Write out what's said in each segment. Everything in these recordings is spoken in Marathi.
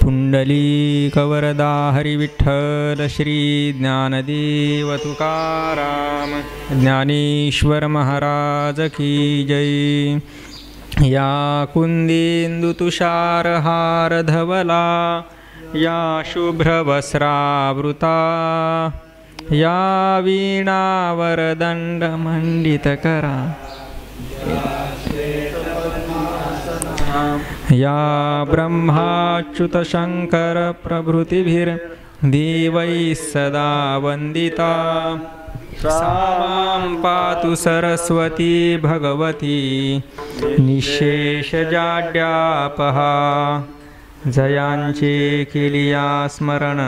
पुंडलीकवरदा हरिविठ्ठल श्री ज्ञानदेव तुकाराम ज्ञानेश्वर महाराज की जय। या कुंदेन्दुतुषारहार धवला या शुभ्रवस्त्रावृता या वीणावरदण्डमण्डितकरा या ब्रह्माच्युतशङ्करप्रभृतिभिर्देवैः सदा वन्दिता सा मां पातु सरस्वती भगवती निःशेषजाड्यापहा। जयांचे केलिया स्मरण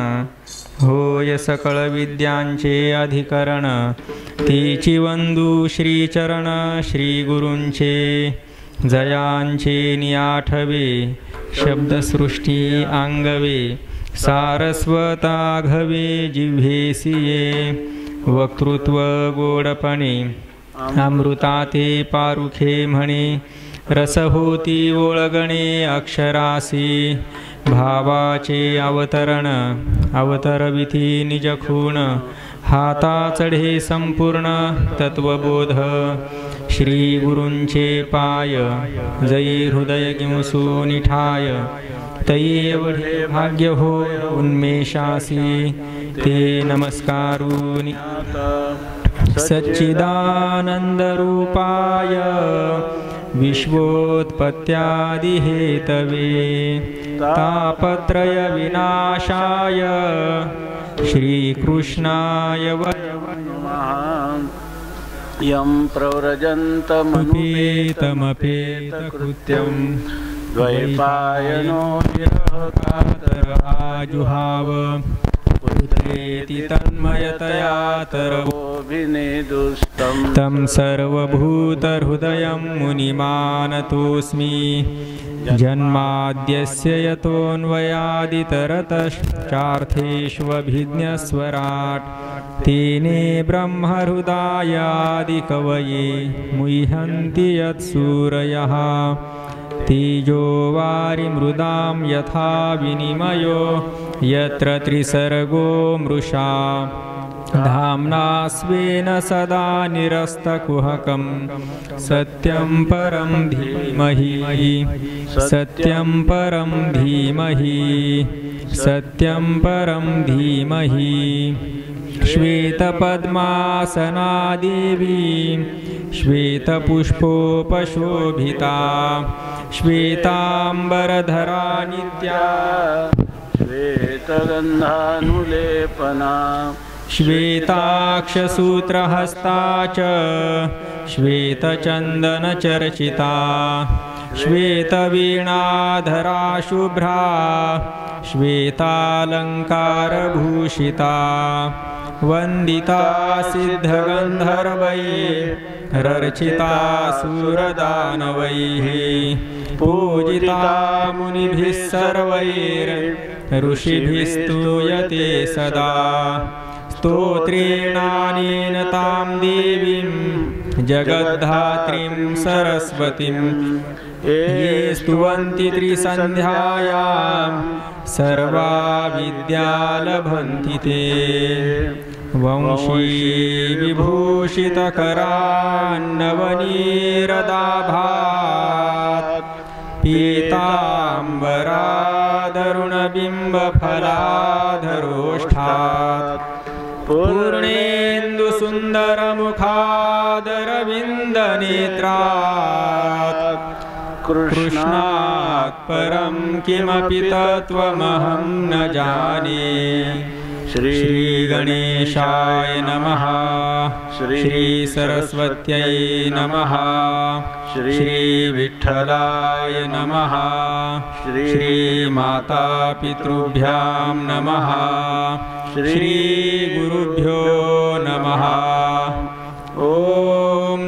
होय सकळ विद्यांचे अधिकरण तीची वंदू श्रीचरण श्री गुरूंचे। जयांचे नियाठवे शब्दसृष्टी आंगवे सारस्वताघवे जिव्हेसिये। वक्तृत्व गोडपणे अमृताते पारुखे म्हणे रस होती ओळगणे अक्षरासी। भावाचे अवतरण अवतरविधी निजखूण हाता चढे संपूर्ण तत्वबोध। श्री गुरूंचे पाय जयी हृदय किंसू निठाय तै एवढे भाग्य होय उन्मेषासी। ते नमस्कारुनि सच्चिदानन्दरूपाय विश्वोत्पत्त्यादिहेतवे तापत्रय विनाशाय श्रीकृष्णाय यं प्रव्रजन्तमनुपेतमपेतकृत्यं द्वैपायनो कातर आजुहाव। पुत्रेति तन्मयतया तरवोऽभिनेदुस्तं तं सर्वभूतहृदयं मुनिमानतोऽस्मि। जन्माद्यस्य यतोऽन्वयादितरतश्चार्थेष्वभिज्ञस्वराट् तेने ब्रह्महृदायादिकवये मुह्यन्ति यत्सूरयः। तेजो वारिमृदां यथा विनिमयो यत्र त्रिसर्गो मृषा धाम्ना स्वेन सदा निरस्तकुहकं सत्यं परं धीमहि सत्यं परं धीमहि सत्यं परं धीमहि। श्वेतपद्मासना देवी श्वेतपुष्पोपशोभिता श्वेतांबरधरा नित्या श्वेतगन्धानुलेपना श्वेताक्षसूत्रहस्ता च श्वेतचन्दनचर्चिता श्वेतवीणाधरा शुभ्रा श्वेतालङ्कारभूषिता वन्दिता सिद्धगन्धर्वैरर्चिता सुरदानवैः पूजिता मुनिभिः सर्वैरऋषिभिस्तूयते सदा। स्तोत्रेणानेन तां देवीं जगद्धात्रीं सरस्वतीं ये स्तुवन्ति त्रिसन्ध्यायां सर्वा विद्या लभन्ति ते। वंशी विभूषितकरान्नवनीरदाभात् पीताम्बरादरुणबिम्बफलाधरोष्ठात् पूर्णेन्दुसुन्दरमुखादरविन्दनेत्रात् कृष्णात् परं किमपि तत्त्वमहं न जाने। श्रीगणेशाय नमः श्रीसरस्वत्यै नमः श्रीविठ्ठलाय नमः श्रीमातापितृभ्यां नमः श्रीगुरुभ्यो नमः। ॐ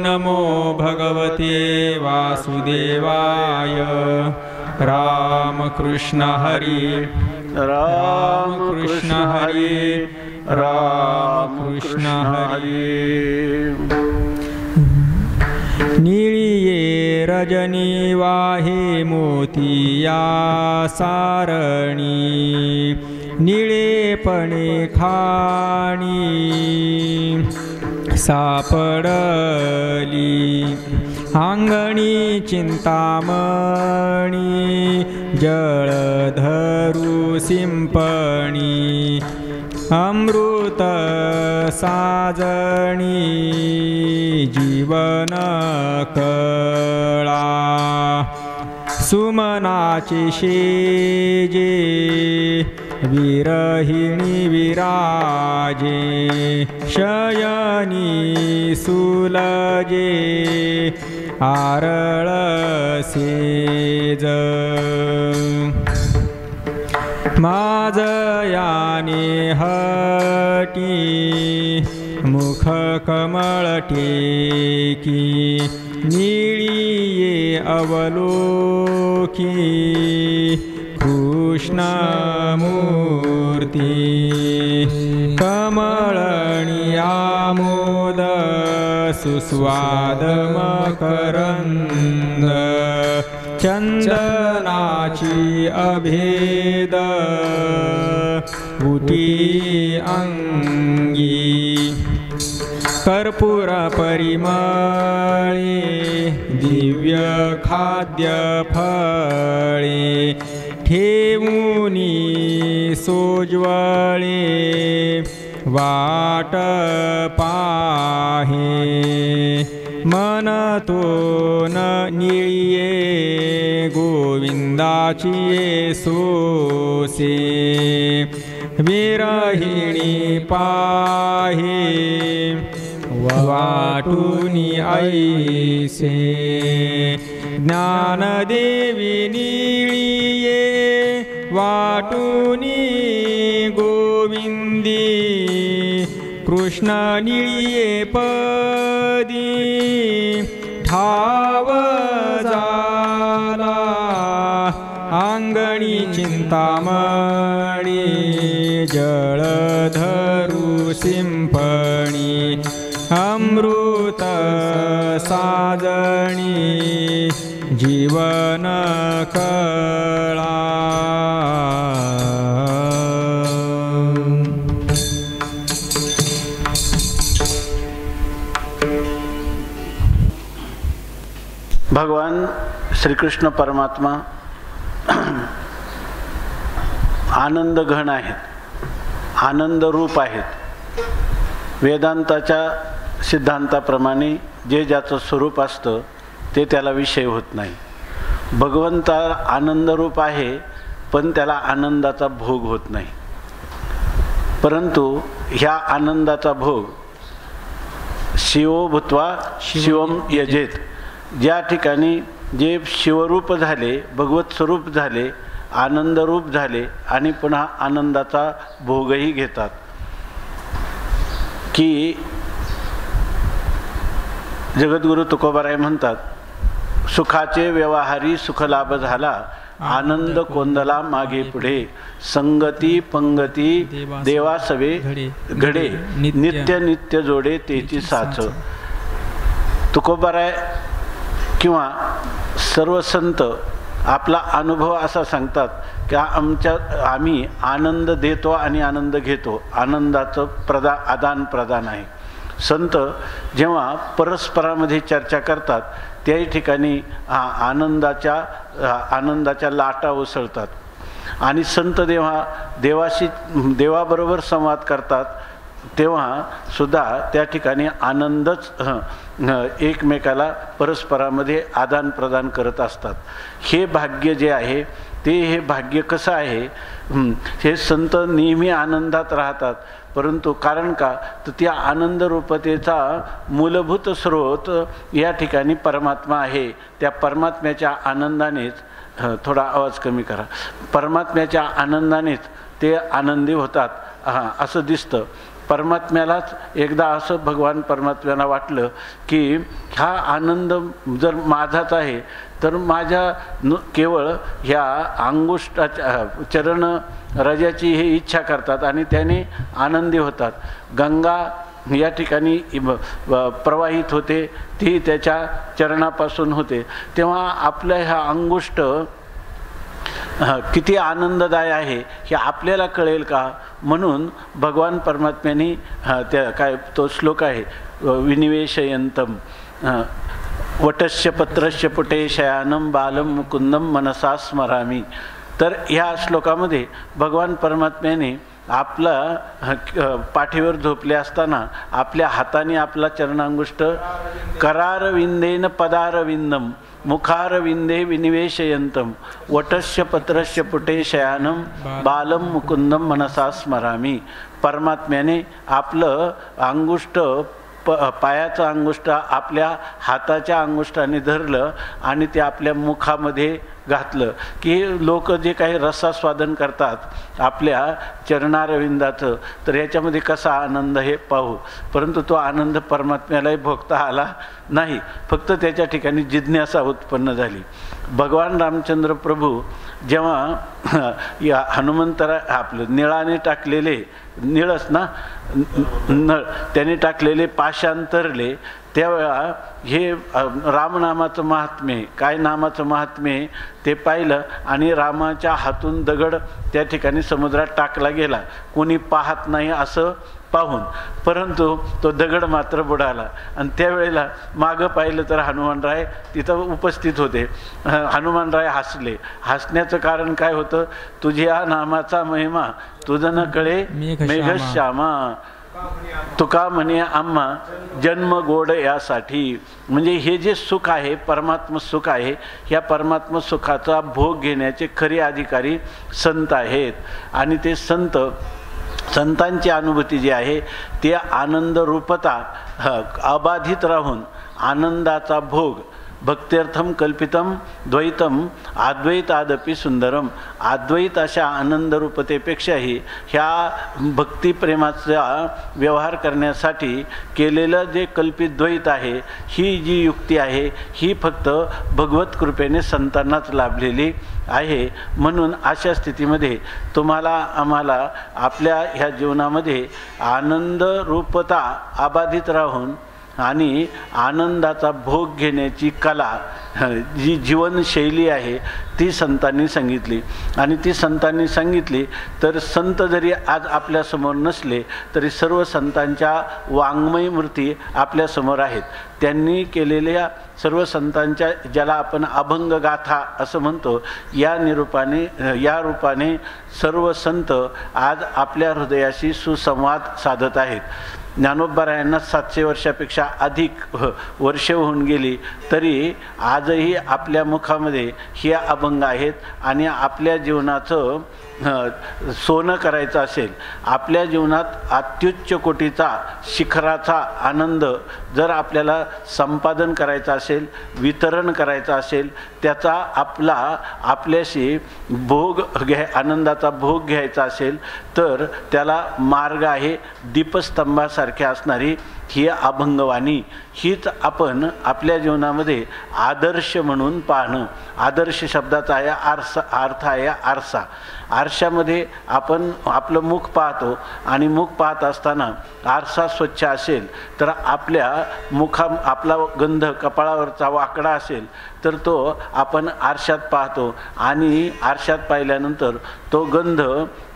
नमो भगवते वासुदेवाय। रामकृष्ण हरि रामकृष्ण हरि रामकृष्ण हरि। निळिये रजनी वाहे मोतिया सारणी निळेपणे खाणी सापडली अंगणी चिंतामणी जळधरू सिंपणी अमृत साजणी जीवन कळा सुमनाची शेजे विरहिणी विराजे शयनी सुलजे आरळ सेज माझ याने हटी मुख कमळ टेकी निळिये अवलोकी कृष्ण मूर्ती कमळणी आमोद सुस्वाद मकरंद चंदनाची अभेद उटी अंगी कर्पूर परिमळे दिव्य खाद्य फळे ठेवूनी सोज्वळे वाट पाहे मन तो न निळिये गोविंदाची सोसे विरहिणी पाहे वाटूनी ऐसे ज्ञानदेवी निळिये वाटूनी गोविंदी कृष्ण निळिये पदी ठाव झाला अंगणी चिंतामणी जळधरू सिंपणी अमृत साजणी जीवन कळा भगवान श्रीकृष्ण परमात्मा आनंद घन आहेत, आनंद रूप आहेत. वेदांताच्या सिद्धांताप्रमाणे जे ज्याचं स्वरूप असतं ते त्याला विषय होत नाही. भगवंत आनंद रूप आहे पण त्याला आनंदाचा भोग होत नाही. परंतु ह्या आनंदाचा भोग शिवो भूत्वा शिवम यजेत, ज्या ठिकाणी जे शिवरूप झाले, भगवत स्वरूप झाले, आनंदरूप झाले आणि पुन्हा आनंदाचा भोगही घेतात, की जगद्गुरु तुकोबाराय म्हणतात, सुखाचे व्यवहारी सुखलाभ झाला, आनंद कोंदला मागे पुढे, संगती पंगती देवासवे घडे, नित्य नित्य जोडे तेची साच. तुकोबाराय किंवा सर्व संत आपला अनुभव असा सांगतात की आम्ही आनंद देतो आणि आनंद घेतो, आनंदाचं आदान प्रदान आहे. संत जेव्हा परस्परामध्ये चर्चा करतात त्याही ठिकाणी आनंदाच्या लाटा उसळतात. आणि संत देवाबरोबर संवाद करतात तेव्हा सुद्धा त्या ठिकाणी आनंदच एकमेकाला परस्परामध्ये आदान प्रदान करत असतात. हे भाग्य जे आहे ते हे भाग्य कसं आहे, हे संत नेहमी आनंदात राहतात. परंतु कारण का, तर त्या आनंदरूपतेचा मूलभूत स्रोत या ठिकाणी परमात्मा आहे. त्या परमात्म्याच्या आनंदानेच, थोडा आवाज कमी करा, परमात्म्याच्या आनंदानेच ते आनंदी होतात असं दिसतं. परमात्म्यालाच एकदा असं भगवान परमात्म्याला वाटलं की हा आनंद जर माझाच आहे तर माझ्या केवळ ह्या अंगुष्ठाच्या चरण रजाची हे इच्छा करतात आणि त्याने आनंदी होतात. गंगा या ठिकाणी प्रवाहित होते, ती त्याच्या चरणापासून होते, तेव्हा आपलं ह्या अंगुष्ट किती आनंददायी आहे हे आपल्याला कळेल का? म्हणून भगवान परमात्म्याने त्या काय तो श्लोक आहे विनिवेशयंतम वटस्य पत्रस्य पुटे शयानम बालम मुकुंदम मनसा स्मरामी. तर ह्या श्लोकामध्ये भगवान परमात्म्याने आपला पाठीवर झोपले असताना आपल्या हाताने आपला चरणांगुष्ट करारविंदेन पदारविंदम मुखारविंदे विनिवेशयंतम वटस्य पत्रस्य पुटे शयानम बालम मुकुंदम मनसा स्मरामी. परमात्म्याने आपलं अंगुष्ट पायाचं अंगुष्ट आपल्या हाताच्या अंगुष्टाने धरलं आणि ते आपल्या मुखामध्ये घातलं की लोक जे काही रसास्वादन करतात आपल्या चरणारविंदाचं, तर याच्यामध्ये कसा आनंद हे पाहू. परंतु तो आनंद परमात्म्यालाही भोगता आला नाही, फक्त त्याच्या ठिकाणी जिज्ञासा उत्पन्न झाली. भगवान रामचंद्र प्रभू जेव्हा या हनुमंतरा आपलं निळाने टाकलेले निळच ना नळ त्याने टाकलेले पाशांतरले, त्यावेळा हे रामनामाचं महात्म्य, काय नामाचं महात्म्य ते पाहिलं आणि रामाच्या हातून दगड त्या ठिकाणी समुद्रात टाकला गेला, कोणी पाहत नाही असं पाहून, परंतु तो दगड मात्र बुडाला. आणि त्यावेळेला मागं पाहिलं तर हनुमानराय तिथं उपस्थित होते. हनुमानराय हसले. हसण्याचं कारण काय होतं? तुझ्या नामाचा महिमा तुझं न कळे मेघश्यामा, तुका म्हणे आम्हा जन्म गोड यासाठी. म्हणजे हे जे सुख आहे परमात्म सुख आहे, ह्या परमात्म सुखाचा भोग घेण्याचे खरे अधिकारी संत आहेत. आणि ते संतांची अनुभूती जी आहे ते आनंद रूपता अबाधित राहून आनंदाचा भोग भक्त्यर्थम कल्पितम द्वैतम अद्वैतादपि सुंदरम. अद्वैत अशा आनंदरूपतेपेक्षाही ह्या भक्तिप्रेमाचा व्यवहार करण्यासाठी केलेलं जे कल्पित द्वैत आहे, ही जी युक्ती आहे ही फक्त भगवत कृपेने संतांनाच लाभलेली आहे. म्हणून अशा स्थितीमध्ये तुम्हाला आम्हाला आपल्या ह्या जीवनामध्ये आनंद रूपता अबाधित राहून आणि आनंदाचा भोग घेण्याची कला जी जीवनशैली आहे ती संतांनी सांगितली. आणि ती संतांनी सांगितली तर संत जरी आज आपल्यासमोर नसले तरी सर्व संतांच्या वाङ्मय मूर्ती आपल्यासमोर आहेत. त्यांनी केलेल्या सर्व संतांच्या, ज्याला आपण अभंग गाथा असं म्हणतो, या रूपाने सर्व संत आज आपल्या हृदयाशी सुसंवाद साधत आहेत. ज्ञानोबारायांना 700 वर्षापेक्षा अधिक वर्षे होऊन गेली तरी आजही आपल्या मुखामध्ये हे अभंग आहेत. आणि आपल्या जीवनाचं सोनं करायचं असेल, आपल्या जीवनात अत्युच्च कोटीचा शिखराचा आनंद जर आपल्याला संपादन करायचा असेल, वितरण करायचं असेल, त्याचा आपल्याशी आनंदाचा भोग घ्यायचा असेल तर त्याला मार्ग आहे. दीपस्तंभासारखे असणारी ही अभंगवाणी, हीच आपण आपल्या जीवनामध्ये आदर्श म्हणून पाहणं. आदर्श शब्दाचा आहे अर्थ आहे आरसा. आरशामध्ये आपण आपलं मुख पाहतो आणि मुख पाहत असताना आरसा स्वच्छ असेल तर आपला गंध कपाळावरचा वाकडा असेल तर तो आपण आरशात पाहतो आणि आरशात पाहिल्यानंतर तो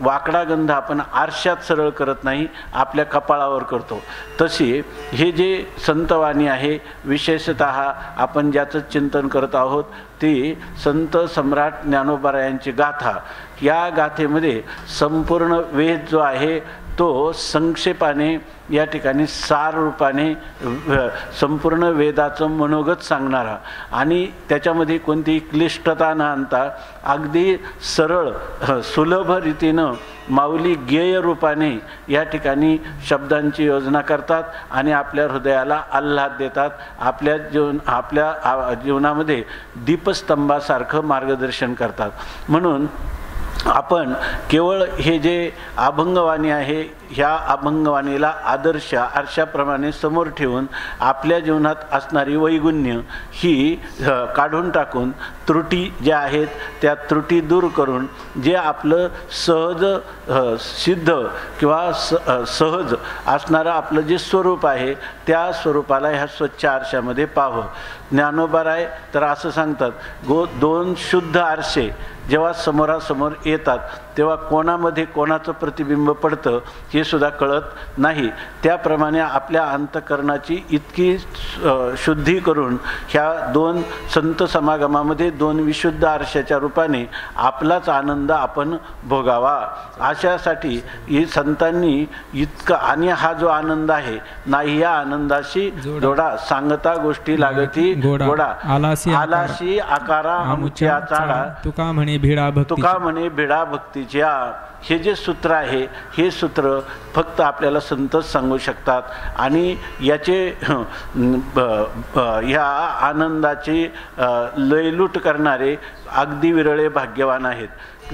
वाकडा गंध आपण आरशात सरळ करत नाही, आपल्या कपाळावर करतो. तशी हे जे संतवाणी आहे, विशेषतः आपण ज्याचं चिंतन करत आहोत ती संत सम्राट ज्ञानोबारायांची गाथा. या गाथेमध्ये संपूर्ण वेद जो आहे तो संक्षेपाने या ठिकाणी सार रूपाने संपूर्ण वेदाचं मनोगत सांगणारा आणि त्याच्यामध्ये कोणतीही क्लिष्टता न आणता अगदी सरळ सुलभ रीतीनं माऊली गेय रूपाने या ठिकाणी शब्दांची योजना करतात आणि आपल्या हृदयाला आल्हाद देतात. आपल्या जीवनामध्ये दीपस्तंभासारखं मार्गदर्शन करतात. म्हणून आपण केवळ हे जे अभंगवाणी आहे ह्या अभंगवाणीला आदर्श आरशाप्रमाणे समोर ठेवून आपल्या जीवनात असणारी वैगुण्य ही काढून टाकून त्रुटी ज्या आहेत त्या त्रुटी दूर करून जे आपलं सहज सिद्ध किंवा सहज असणारं आपलं जे स्वरूप आहे त्या स्वरूपाला ह्या स्वच्छ आरशामध्ये पाहावं. ज्ञानोबाराय तर असं सांगतात, दोन शुद्ध आरसे जेव्हा समोरासमोर येतात तेव्हा कोणामध्ये कोणाचं प्रतिबिंब पडतं हे सुद्धा कळत नाही. त्याप्रमाणे आपल्या अंतःकरणाची इतकी शुद्धी करून ह्या दोन संत समागमामध्ये दोन विशुद्ध आरशाच्या रूपाने आपलाच आनंद आपण भोगावा. अशासाठी ही संतांनी इतका, आणि हा जो आनंद आहे नाही या आनंदाशी जोडा, सांगता गोष्टी लागती गोडा, आलाशी आकारा अमुच्या चाडा, तुका म्हणे भिडा भक्ती, तुका म्हणे भिडा भक्तीच्या. हे जे सूत्र आहे हे सूत्र फक्त आपल्याला संतच सांगू शकतात आणि याचे ह्या आनंदाची लयलूट करणारे अगदी विरळे भाग्यवान आहेत.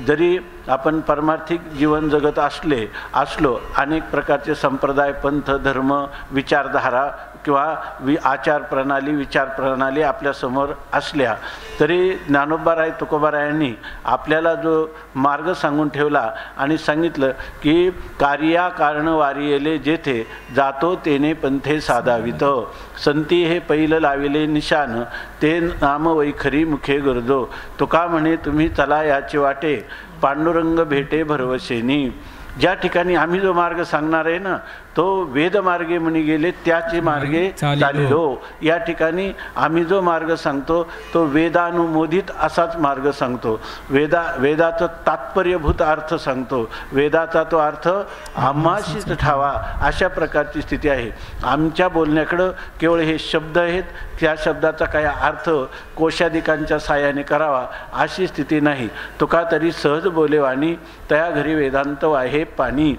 जरी आपण परमार्थिक जीवन जगत असलो अनेक प्रकारचे संप्रदाय, पंथ, धर्म, विचारधारा किंवा आचार प्रणाली, विचार प्रणाली आपल्यासमोर असल्या तरी ज्ञानोबाराय तुकोबारायांनी आपल्याला जो मार्ग सांगून ठेवला आणि सांगितलं की कार्या कारण वारियेले जेथे जातो तेने पंथे साधावित, संती हे पहिलं लाविले निशान ते नाम वैखरी मुखे गरजो, तुका म्हणे तुम्ही चला याचे वाटे पांडुरंग भेटे भरवशेनी. ज्या ठिकाणी आम्ही जो मार्ग सांगणार आहे ना तो वेदमार्गे म्हणी गेले त्याचे मार्गे चालिलो. या ठिकाणी आम्ही जो मार्ग सांगतो तो वेदानुमोदित असाच मार्ग सांगतो. वेदाचं तात्पर्यभूत अर्थ सांगतो. वेदाचा तो अर्थ आम्हाशीच ठावा अशा प्रकारची स्थिती आहे. आमच्या बोलण्याकडं केवळ हे शब्द आहेत, त्या शब्दाचा काही अर्थ कोशाधिकांच्या साहाय्याने करावा अशी स्थिती नाही. तुका तरी सहज बोलेवाणी तया घरी वेदांत वाहे पाणी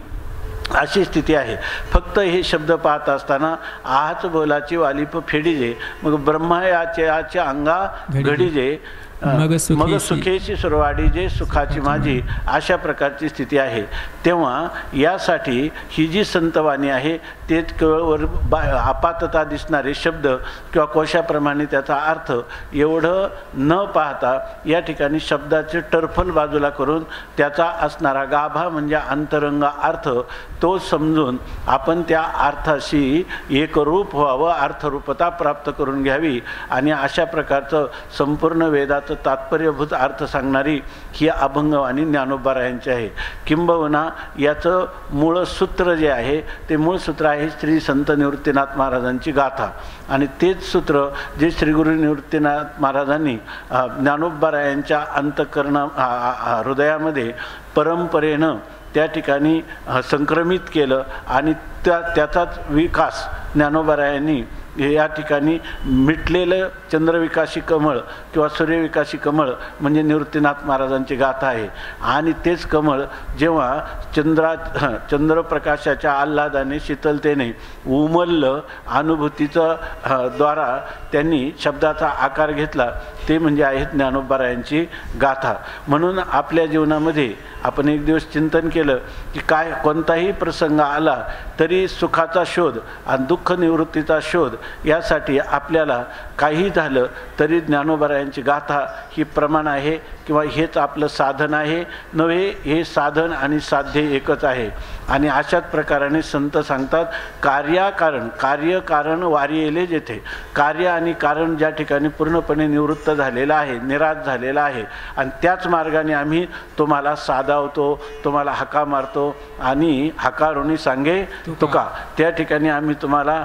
अशी स्थिती आहे. फक्त हे शब्द पाहत असताना आहाच बोलाची वालिप फेडीजे, मग ब्रह्मा याच्या अंगा घडीजे, मग सुखेची सुरवाडी जे सुखाची माझी, अशा प्रकारची स्थिती आहे. तेव्हा यासाठी ही जी संतवाणी आहे ते केवळ आपातता दिसणारे शब्द किंवा कोशाप्रमाणे त्याचा अर्थ एवढं न पाहता या ठिकाणी शब्दाचे टरफल बाजूला करून त्याचा असणारा गाभा म्हणजे अंतरंग अर्थ तो समजून आपण त्या अर्थाशी एकरूप व्हावं, अर्थरूपता प्राप्त करून घ्यावी. आणि अशा प्रकारचं संपूर्ण वेदाचं तात्पर्यभूत अर्थ सांगणारी ही अभंगवाणी ज्ञानोबारायांची आहे. किंबहुना याचं मूळ सूत्र जे आहे ते मूळ सूत्र आहे श्री संत निवृत्तीनाथ महाराजांची गाथा. आणि तेच सूत्र जे श्री गुरु निवृत्तीनाथ महाराजांनी ज्ञानोबारायांच्या हृदयामध्ये परंपरेनं त्या ठिकाणी संक्रमित केलं आणि त्याचाच विकास ज्ञानोबारायांनी या ठिकाणी मिटलेलं चंद्रविकाशी कमळ किंवा सूर्यविकाशी कमळ म्हणजे निवृत्तीनाथ महाराजांची गाथा आहे. आणि तेच कमळ जेव्हा चंद्रप्रकाशाच्या आल्हादाने शीतलतेने उमललं, अनुभूतीचं द्वारा त्यांनी शब्दाचा आकार घेतला, ते म्हणजे आहेत ज्ञानोबारायांची गाथा. म्हणून आपल्या जीवनामध्ये आपण एक दिवस चिंतन केलं की काय कोणताही प्रसंग आला तरी सुखाचा शोध आणि दुःख निवृत्तीचा शोध यासाठी आपल्याला काही झालं तरी ज्ञानोबारायांची गाथा ही प्रमाण आहे किंवा हेच आपलं साधन आहे नव्हे. हे साधन आणि साध्य एकच आहे. आणि अशाच प्रकाराने संत सांगतात कार्य कारण वारियेले जेथे, कार्य आणि कारण ज्या ठिकाणी पूर्णपणे निवृत्त झालेलं आहे, निराश झालेला आहे आणि त्याच मार्गाने आम्ही तुम्हाला साधावतो, तुम्हाला हाका मारतो आणि हकारुनी सांगे तुका, त्या ठिकाणी आम्ही तुम्हाला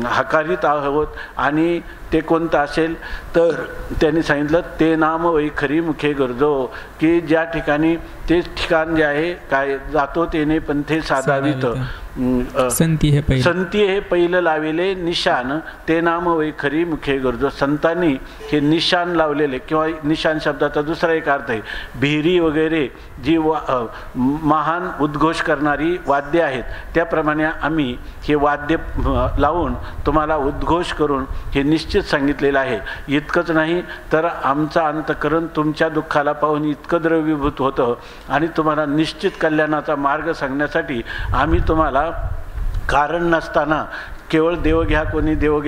हकारित आहोत. आणि ते कोणतं असेल तर त्यांनी सांगितलं ते नाम वैखरी मुखे गरजो, की ज्या ठिकाणी ते ठिकाण जे आहे काय जातो तेने पंथे साधावित, संती हे पहिलं लाविले निशान ते नाम वै खरी मुखे गरजो. संतांनी हे निशान लावलेले, किंवा निशान शब्दाचा दुसरा एक अर्थ आहे भिरी वगैरे जी महान उद्घोष करणारी वाद्य आहेत, त्याप्रमाणे आम्ही हे वाद्य लावून तुम्हाला उद्घोष करून हे निश्चित सांगितलेलं आहे. इतकंच नाही तर आमचं अंतःकरण तुमच्या दुःखाला पाहून इतकं द्रवीभूत होतं आणि तुम्हाला निश्चित कल्याणाचा मार्ग सांगण्यासाठी आम्ही तुम्हाला कारण नसताना केवळ देव घ्या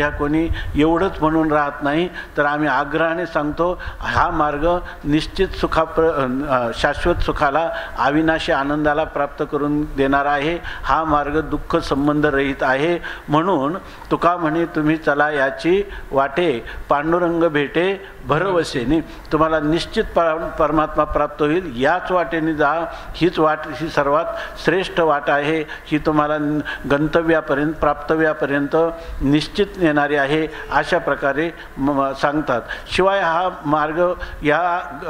कोणी एवढंच म्हणून राहत नाही, तर आम्ही आग्रहाने सांगतो हा मार्ग निश्चित शाश्वत सुखाला, अविनाशी आनंदाला प्राप्त करून देणारा आहे. हा मार्ग दुःख संबंध रहित आहे. म्हणून तुका म्हणे तुम्ही चला याची वाटे, पांडुरंग भेटे भरवसेने. तुम्हाला निश्चित परमात्मा प्राप्त होईल. याच वाटेने जा. हीच वाट ही सर्वात श्रेष्ठ वाट आहे. ही तुम्हाला गंतव्यापर्यंत प्राप्तव्यापर्यंत निश्चित नेणारे आहे, अशा प्रकारे सांगतात. शिवाय हा मार्ग या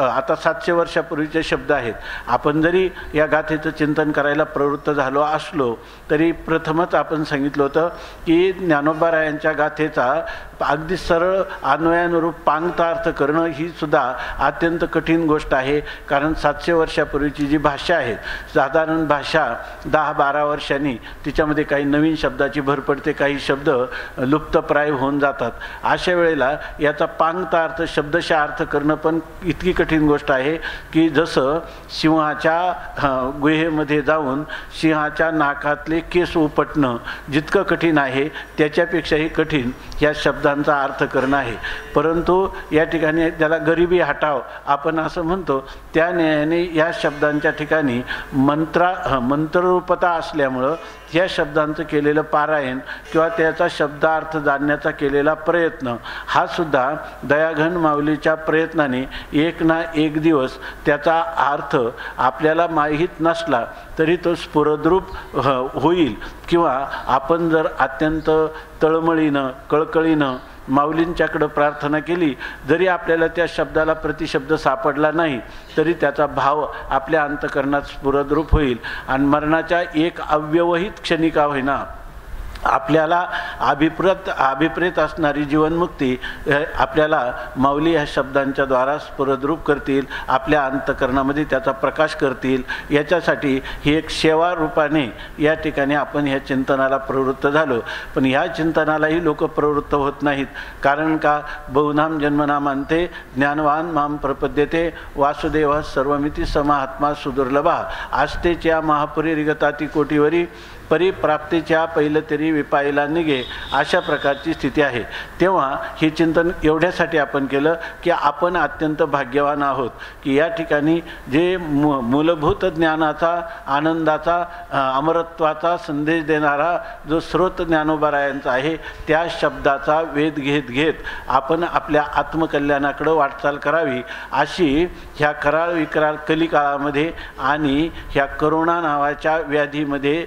आता 700 वर्षापूर्वीचे शब्द आहेत. आपण जरी या गाथेचं चिंतन करायला प्रवृत्त झालो असलो तरी प्रथमच आपण सांगितलं होतं की ज्ञानोबारायांच्या गाथेचा अगदी सरळ अन्वयानुरूप पांगता अर्थ करणं ही सुद्धा अत्यंत कठीण गोष्ट आहे. कारण 700 वर्षापूर्वीची जी भाषा आहे, साधारण भाषा 10-12 वर्षांनी तिच्यामध्ये काही नवीन शब्दाची भर पडते, काही शब्द लुप्तप्राय होऊन जातात. अशा वेळेला याचा पांगता अर्थ शब्दशः अर्थ करणं पण इतकी कठीण गोष्ट आहे की जसं सिंहाच्या गुहेमध्ये जाऊन सिंहाच्या नाकातले केस उपटणं जितकं कठीण आहे त्याच्यापेक्षाही कठीण या शब्दांचा अर्थ करणं आहे. परंतु या ठिकाणी ज्याला गरिबी हटाव आपण असं म्हणतो, त्या न्यायाने या शब्दांच्या ठिकाणी मंत्ररूपता असल्यामुळं या शब्दांचं केलेलं पारायण किंवा त्याचा शब्दार्थ जाणण्याचा केलेला प्रयत्न हा सुद्धा दयाघन माऊलीच्या प्रयत्नाने एक ना एक दिवस त्याचा अर्थ आपल्याला माहीत नसला तरी तो स्फुरद्रूप होईल. किंवा आपण जर अत्यंत तळमळीनं कळकळीनं माऊलींच्याकडं प्रार्थना केली, जरी आपल्याला त्या शब्दाला प्रतिशब्द सापडला नाही तरी त्याचा भाव आपल्या अंतःकरणात स्फुरद्रूप होईल. आणि मरणाच्या एक अव्यवहित क्षणी का होईना आपल्याला अभिप्रेत असणारी जीवनमुक्ती आपल्याला माऊली ह्या शब्दांच्या द्वारा स्फुरद्रूप करतील, आपल्या अंतःकरणामध्ये त्याचा प्रकाश करतील. याच्यासाठी ही एक सेवा रूपाने या ठिकाणी आपण ह्या चिंतनाला प्रवृत्त झालो. पण ह्या चिंतनालाही लोक प्रवृत्त होत नाहीत. कारण का? बहुनाम जन्मनाम अंते ज्ञानवान माम प्रपद्यते वासुदेव सर्वमिती समात्मा सुदुर्लभा आस्तेच्या महापुरी रिगताती कोटीवरी परिप्राप्तीच्या पहिलं तरी विपायला निघे, अशा प्रकारची स्थिती आहे. तेव्हा हे चिंतन एवढ्यासाठी आपण केलं की आपण अत्यंत भाग्यवान आहोत की या ठिकाणी जे मूलभूत ज्ञानाचा, आनंदाचा, अमरत्वाचा संदेश देणारा जो स्रोत ज्ञानोबारायांचा आहे त्या शब्दाचा वेध घेत आपण आपल्या आत्मकल्याणाकडे वाटचाल करावी, अशी ह्या कराळ विक्राळ कलिकाळामध्ये आणि ह्या करोना नावाच्या व्याधीमध्ये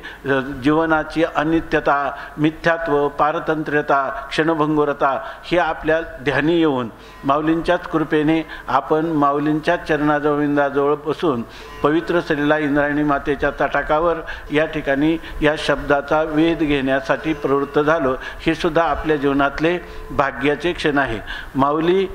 जीवनाची अनित्यता, मिथ्यात्व, पारतंत्र्यता, क्षणभंगुरता हे आपल्या ध्यानी येऊन माऊलींच्याच कृपेने आपण माऊलींच्या चरणाजवळ बसून पवित्र सलीला इंद्रायणी मातेच्या तटाकावर या ठिकाणी या शब्दाचा वेध घेण्यासाठी प्रवृत्त झालो. हे सुद्धा आपल्या जीवनातले भाग्याचे क्षण आहे. माऊली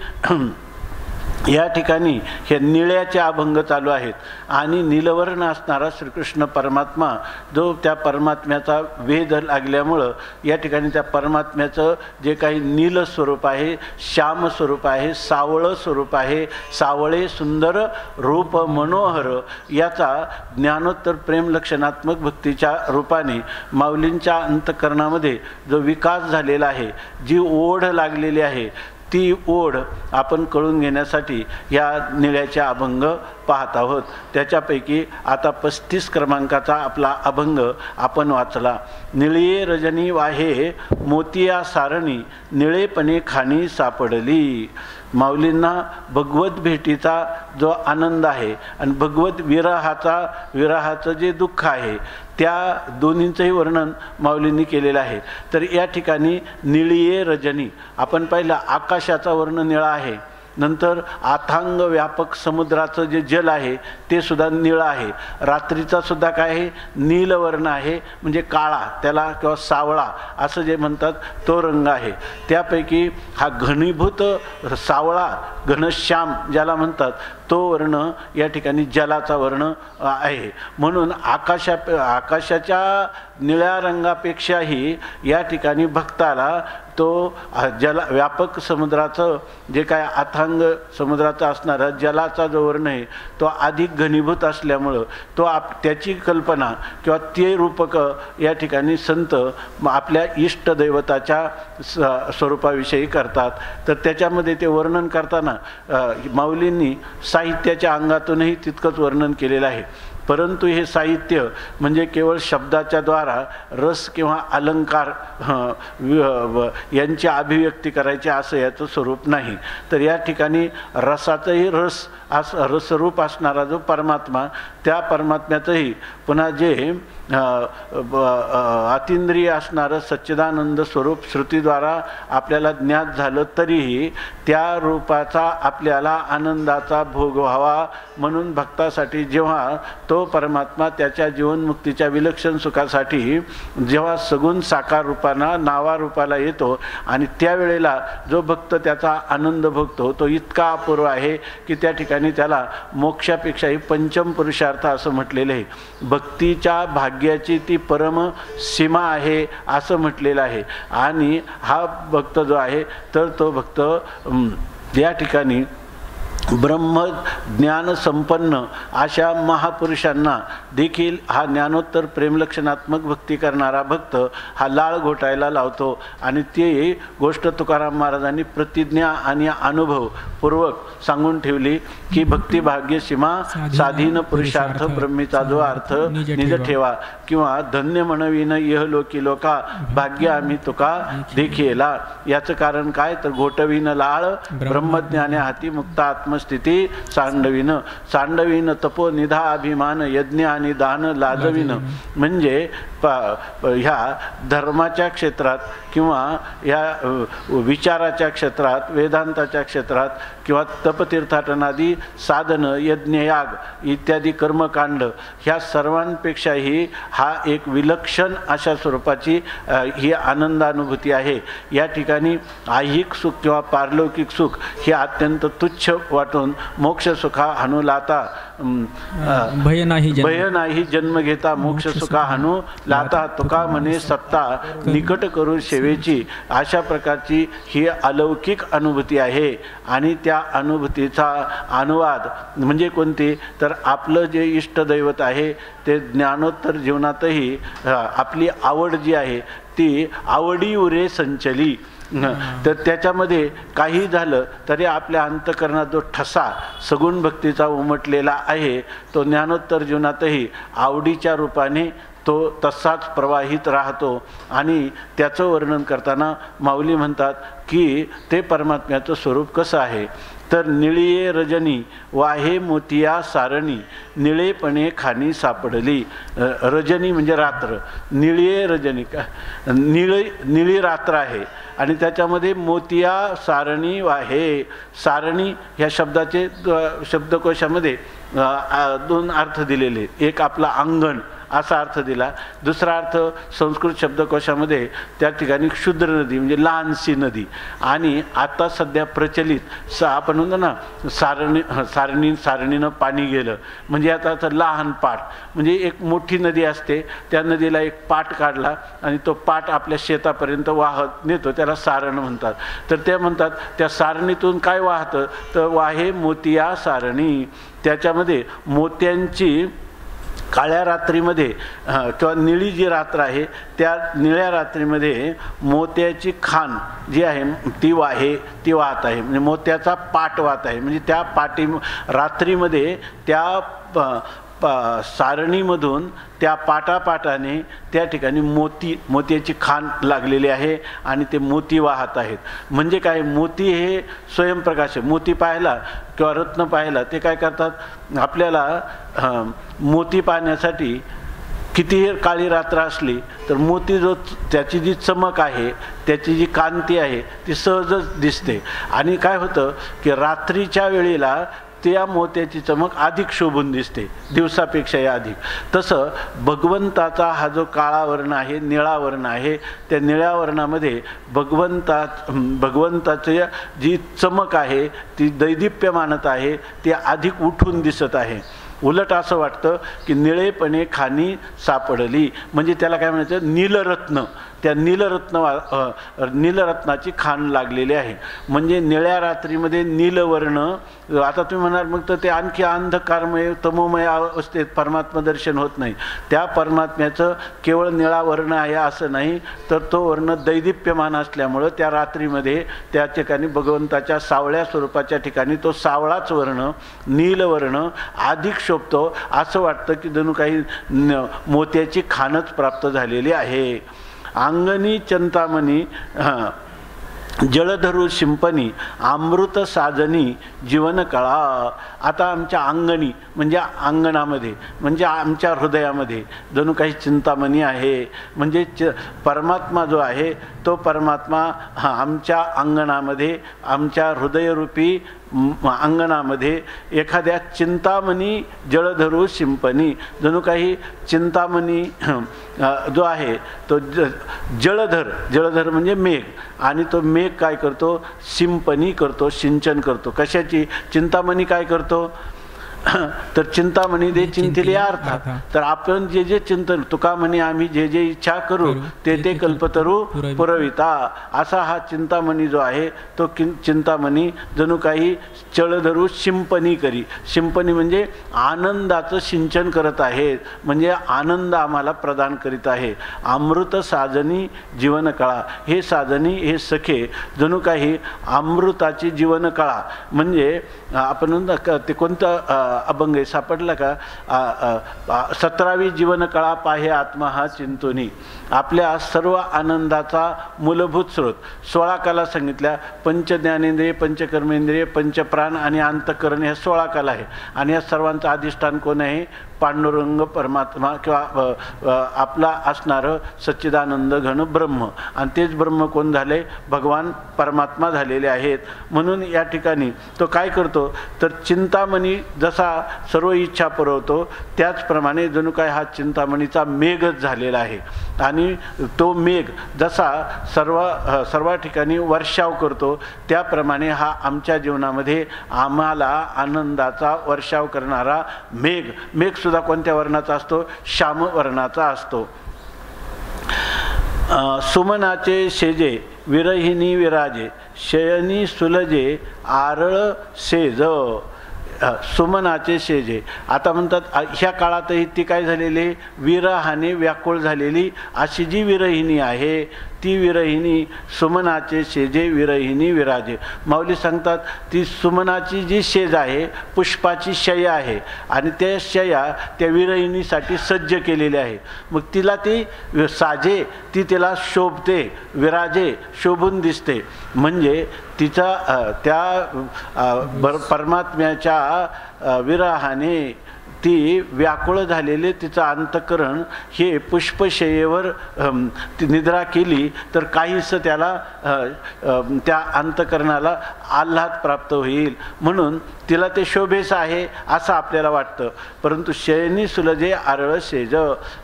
या ठिकाणी हे निळ्याचे अभंग चालू आहेत आणि नीलवर्ण असणारा श्रीकृष्ण परमात्मा जो त्या परमात्म्याचा वेध लागल्यामुळं या ठिकाणी त्या परमात्म्याचं जे काही नील स्वरूप आहे, श्याम स्वरूप आहे, सावळं स्वरूप आहे, सावळे सुंदर रूप मनोहर, याचा ज्ञानोत्तर प्रेम लक्षणात्मक भक्तीच्या रूपाने माऊलींच्या अंतःकरणामध्ये जो विकास झालेला आहे, जी ओढ लागलेली आहे, ती ओढ आपण कळून घेण्यासाठी या निळ्याचे अभंग पाहत आहोत. त्याच्यापैकी आता 35 क्रमांकाचा आपला अभंग आपण वाचला. निळिये रजनी वाहे मोतिया सारणी निळेपणे खाणी सापडली. माऊलींना भगवत भेटीचा जो आनंद आहे आणि भगवत विरहाचं जे दुःख आहे त्या दोन्हींचंही वर्णन माऊलींनी केलेलं आहे. तर या ठिकाणी निळिये रजनी आपण पाहिलं, आकाशाचा वर्ण निळा आहे, नंतर अथांग व्यापक समुद्राचं जे जल आहे ते सुद्धा निळं आहे. रात्रीचा सुद्धा काय आहे, नीलवर्ण आहे, म्हणजे काळा त्याला किंवा सावळा असं जे म्हणतात तो रंग आहे. त्यापैकी हा घनीभूत सावळा घनश्याम ज्याला म्हणतात तो वर्ण या ठिकाणी जलाचा वर्ण आहे. म्हणून आकाशाच्या निळ्या रंगापेक्षाही या ठिकाणी भक्ताला तो व्यापक समुद्राचं जे काय अथांग समुद्राचा असणारा जलाचा जो वर्ण आहे तो अधिक घनीभूत असल्यामुळं तो त्याची कल्पना किंवा ते रूपक या ठिकाणी संत आपल्या इष्टदैवताच्या स्वरूपाविषयी करतात. तर त्याच्यामध्ये ते वर्णन करताना माऊलींनी साहित्याच्या अंगातूनही तितकंच वर्णन केलेलं आहे. परंतु हे साहित्य म्हणजे केवळ शब्दाच्या द्वारा रस किंवा अलंकार यांची अभिव्यक्ती करायची असं याचं स्वरूप नाही. तर या ठिकाणी रसाचंही रसरूप असणारा जो परमात्मा, त्या परमात्म्याचंही पुन्हा जे अतिंद्रिय असणारं सच्चिदानंद स्वरूप श्रुतीद्वारा आपल्याला ज्ञात झालं तरीही त्या रूपाचा आपल्याला आनंदाचा भोग व्हावा म्हणून भक्तासाठी जेव्हा तो परमात्मा त्याच्या जीवनमुक्तीच्या विलक्षण सुखासाठी जेव्हा सगुण साकार रूपाना नावारूपाला येतो आणि त्यावेळेला जो भक्त त्याचा आनंद भोगतो तो इतका अपूर्व आहे की त्या ठिकाणी त्याला मोक्षापेक्षाही पंचम पुरुषार्थ असं म्हटलेलं आहे. भक्तीच्या भाग्याची ती परम सीमा आहे असं म्हटलेलं आहे. आणि हा भक्त जो आहे तर तो भक्त या ठिकाणी ब्रह्मज्ञान संपन्न अशा महापुरुषांना देखील हा ज्ञानोत्तर प्रेमलक्षणात्मक भक्ती करणारा भक्त हा लाळ घोटायला लावतो. आणि ते गोष्ट तुकाराम महाराजांनी प्रतिज्ञा आणि अनुभवपूर्वक सांगून ठेवली की भक्ती भाग्य सीमा साधीन पुरुषार्थ ब्रह्मीचा जो अर्थ निज ठेवा किंवा धन्य म्हणविन इहलोकी लोका भाग्य आम्ही तुका देखिला. याचं कारण काय तर घोटविन लाळ ब्रह्मज्ञाने हाती मुक्त आत्मस्थिती सांडविन तपो निधा अभिमान यज्ञ आणि दान लाजविन. म्हणजे ह्या धर्माच्या क्षेत्रात किंवा या विचाराच्या क्षेत्रात वेदांताच्या क्षेत्रात किंवा तपतीर्थाटनादी साधन यज्ञयाग इत्यादी कर्मकांड ह्या सर्वांपेक्षाही हा एक विलक्षण अशा स्वरूपाची ही आनंदानुभूती आहे. या ठिकाणी ऐहिक सुख किंवा पारलौकिक सुख हे अत्यंत तुच्छ वाटून मोक्ष सुखा हनु लाता भय नाही जन्म घेता मोक्ष सुखा हनु लाता तुका म्हणे सत्ता निकट करून सेवेची. अशा प्रकारची ही अलौकिक अनुभूती आहे. आणि त्या अनुभूतीचा अनुवाद म्हणजे कोणती तर आपलं जे इष्टदैवत आहे ते ज्ञानोत्तर जीवनातही आपली आवड जी आहे ती आवडी उरे संचली. तर त्याच्यामध्ये काही झालं तरी आपल्या अंतःकरणात जो ठसा सगुण भक्तीचा उमटलेला आहे तो ज्ञानोत्तर जीवनातही आवडीच्या रूपाने तो तसाच प्रवाहित राहतो. आणि त्याचं वर्णन करताना माऊली म्हणतात की ते परमात्म्याचं स्वरूप कसं आहे तर निळिये रजनी वाहे मोतिया सारणी निळेपणे खाणी सापडली. रजनी म्हणजे रात्र, निळिये रजनी निळी रात्र आहे आणि त्याच्यामध्ये मोतिया सारणी वाहे. सारणी ह्या शब्दाचे शब्दकोशामध्ये दोन अर्थ दिलेले. एक आपला अंगण असा अर्थ दिला. दुसरा अर्थ संस्कृत शब्दकोशामध्ये त्या ठिकाणी क्षुद्र नदी म्हणजे लहानशी नदी. आणि आता सध्या प्रचलित आपण म्हणतो ना सारणीनं पाणी गेलं म्हणजे आता लहान पाट म्हणजे एक मोठी नदी असते त्या नदीला एक पाट काढला आणि तो पाट आपल्या शेतापर्यंत वाहत नेतो त्याला सारण म्हणतात. तर ते म्हणतात त्या सारणीतून काय वाहतं तर वाहे मोतिया सारणी. त्याच्यामध्ये मोत्यांची काळ्या रात्रीमध्ये किंवा निळी जी रात्र आहे त्या निळ्या रात्रीमध्ये मोत्याची खाण जी आहे ती वाहत आहे म्हणजे मोत्याचा पाट वाहत आहे. म्हणजे त्या पाटी रात्रीमध्ये त्या सारणीमधून त्या पाटापाटाने त्या ठिकाणी मोत्याची खाण लागलेली आहे आणि ते मोती वाहत आहेत. म्हणजे काय मोती हे स्वयंप्रकाश आहे. मोती पाहिला किंवा रत्न पाहिला ते काय करतात आपल्याला मोती पाहण्यासाठी कितीही काळी रात्र असली तर मोती जो त्याची जी चमक आहे त्याची जी कांती आहे ती सहजच दिसते. आणि काय होतं की रात्रीच्या वेळेला त्या मोत्याची चमक अधिक शोभून दिसते दिवसापेक्षाही अधिक. तसं भगवंताचा हा जो काळा वर्ण आहे, निळा वर्ण आहे, त्या निळ्या वर्णामध्ये भगवंताची जी चमक आहे, ती दैदिप्यमानता आहे, ती अधिक उठून दिसत आहे. उलट असं वाटतं की निळेपणे खानी सापडली, म्हणजे त्याला काय म्हणायचं, नीलरत्न, त्या नीलरत्नाची खाण लागलेली आहे. म्हणजे निळ्या रात्रीमध्ये नीलवर्ण, आता तुम्ही म्हणाल मग तर ते आणखी अंधकारमय तमोमय अवस्थेत परमात्मा दर्शन होत नाही. त्या परमात्म्याचं केवळ निळा वर्ण आहे असं नाही, तर तो वर्ण दैदिप्यमान असल्यामुळं त्या रात्रीमध्ये त्या ठिकाणी भगवंताच्या सावळ्या स्वरूपाच्या ठिकाणी तो सावळाच वर्ण, नीलवर्ण अधिक शोभतो. असं वाटतं की जणू काही मोत्याची खाणच प्राप्त झालेली आहे. अंगणी चिंतामणी जलधरू शिंपणी अमृत साजनी जीवन कळा. आता आमच्या अंगणी म्हणजे अंगणामध्ये, म्हणजे आमच्या हृदयामध्ये जणू काही चिंतामणी आहे. म्हणजे परमात्मा जो आहे तो परमात्मा आमच्या अंगणामध्ये, आमच्या हृदयरूपी अंगणामध्ये एखाद्या चिंतामणी जलधरू शिंपणी, जणू काही चिंतामणी जो आहे तो जलधर म्हणजे मेघ, आणि तो मेघ काय करतो, शिंपणी करतो, सिंचन करतो. कशाची? चिंतामणी काय करतो, तर चिंतामणी दे चिंतिले अर्थ. तर आपण जे जे चिंतन, तुका म्हणे आम्ही जे जे इच्छा करू ते ते कल्पतरू पुरविता. असा हा चिंतामणी जो आहे तो चिंतामणी जणू काही चळधरू शिंपणी करी. शिंपणी म्हणजे आनंदाचं सिंचन करत आहेत, म्हणजे आनंद आम्हाला प्रदान करीत आहे. अमृत साजनी जीवन कळा, हे साजनी हे सखे जणू काही अमृताची जीवन कळा. म्हणजे आपण ते कोणतं अभंग आहे सापडला का, 17वी जीवन कळा पाहे आत्मा हा चिंतोनी. आपल्या सर्व आनंदाचा मूलभूत स्रोत 16 कला सांगितल्या, पंच ज्ञानेंद्रिय, पंचकर्मेंद्रिय, पंचप्राण आणि अंतःकरण, ह्या 16 कला आहे. आणि या सर्वांचं अधिष्ठान कोण आहे? पांडुरंग परमात्मा किंवा आपला असणारं सच्चिदानंद घन ब्रह्म. आणि तेच ब्रह्म कोण झाले? भगवान परमात्मा झालेले आहेत. म्हणून या ठिकाणी तो काय करतो, तर चिंतामणी जसा सर्व इच्छा पुरवतो त्याचप्रमाणे जणू काय हा चिंतामणीचा मेघच झालेला आहे. आणि तो मेघ जसा सर्व ठिकाणी वर्षाव करतो त्याप्रमाणे हा आमच्या जीवनामध्ये आम्हाला आनंदाचा वर्षाव करणारा मेघ सुद्धा कोणत्या वर्णाचा असतो? श्याम वर्णाचा असतो. सुमनाचे शेजे विरहिणी विराजे शयनी सुलजे आरळ सेज. सुमनाचे शेजे, आता म्हणतात ह्या काळातही ती काय झालेली, विरहाने व्याकुळ झालेली अशी जी विरहिणी आहे ती विरहिणी सुमनाचे शेजे विरहिणी विराजे. माऊली सांगतात ती सुमनाची जी शेज आहे पुष्पाची शया आहे, आणि त्या शया त्या विरहिणीसाठी सज्ज केलेली आहे. मग तिला ती साजे, ती तिला शोभते, विराजे शोभून दिसते. म्हणजे तिचा त्या परमात्म्याच्या विरहाने ती व्याकुळ झालेले तिचं अंतःकरण हे पुष्पशयेवर निद्रा केली तर काहीसं त्याला त्या अंतःकरणाला आल्हाद प्राप्त होईल, म्हणून तिला ते शोभेस आहे असं आपल्याला वाटतं. परंतु शयनी सुलजे आरळ शेज,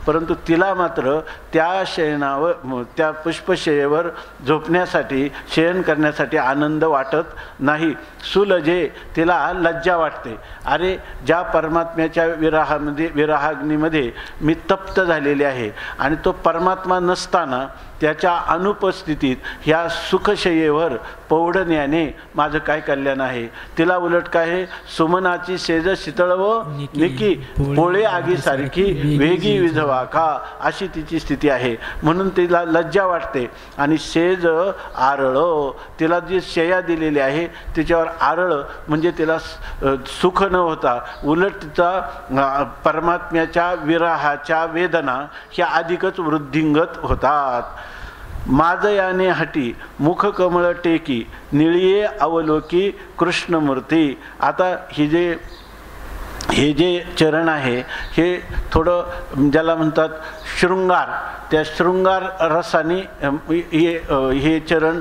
परंतु तिला मात्र त्या शयनावर, त्या पुष्पशयेवर झोपण्यासाठी, शयन करण्यासाठी आनंद वाटत नाही. सुलजे, तिला लज्जा वाटते. अरे ज्या परमात्म्याच्या विरहाग्नीमध्ये मी तप्त झालेले आहे आणि तो परमात्मा नसताना त्याच्या अनुपस्थितीत ह्या सुखशयेवर पौढण्याने माझं काय कल्याण आहे. तिला उलट काय आहे, सुमनाची शेज शीतळ व निकी पोळे आगीसारखी वेगी विझवा का, अशी तिची स्थिती आहे. म्हणून तिला लज्जा वाटते. आणि शेज आरळ, तिला जी शया दिलेली आहे तिच्यावर आरळ म्हणजे तिला सुख न होता उलट तिचा परमात्म्याच्या विरहाच्या वेदना ह्या अधिकच वृद्धिंगत होतात. माझ याने हटी मुख कमळ टेकी निळिये अवलोकी कृष्णमूर्ती. आता ही जे हे जे चरण आहे हे थोडं ज्याला म्हणतात शृंगार, त्या शृंगार रसाने हे चरण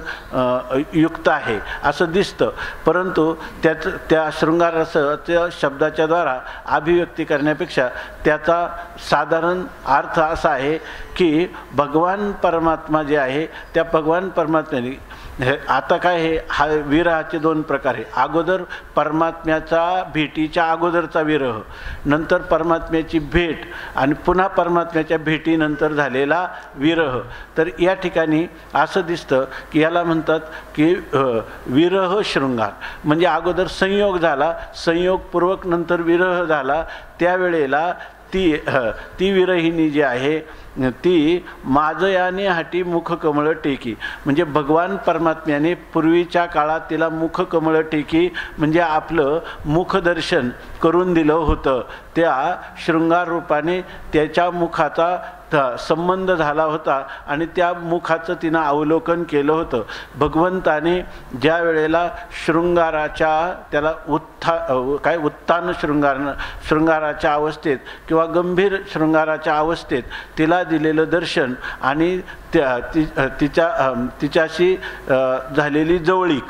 युक्त आहे असं दिसतं, परंतु त्या शृंगार रसाच्या शब्दाच्या द्वारा अभिव्यक्ती करण्यापेक्षा त्याचा साधारण अर्थ असा आहे की भगवान परमात्मा जे आहे त्या भगवान परमात्म्याने आता काय हे हा विरहाचे दोन प्रकार आहे. अगोदर परमात्म्याचा भेटीच्या अगोदरचा विरह, नंतर परमात्म्याची भेट आणि पुन्हा परमात्म्याच्या भेटीनंतर झालेला विरह. तर या ठिकाणी असं दिसतं की याला म्हणतात की विरह शृंगार, म्हणजे अगोदर संयोग झाला, संयोगपूर्वक नंतर विरह झाला, त्यावेळेला ती विरहिणी जी आहे ती माझयाने हाटी मुख कमळ टेकी, म्हणजे भगवान परमात्म्याने पूर्वीच्या काळात तिला मुख कमळ टेकी म्हणजे आपलं मुखदर्शन करून दिलं होतं. त्या शृंगार रूपाने त्याच्या मुखाचा संबंध झाला होता आणि त्या मुखाचं तिनं अवलोकन केलं होतं. भगवंताने ज्या वेळेला शृंगाराच्या त्याला उत्तान शृंगाराच्या अवस्थेत किंवा गंभीर शृंगाराच्या अवस्थेत तिला दिलेलं दर्शन आणि तिच्याशी झालेली जवळीक,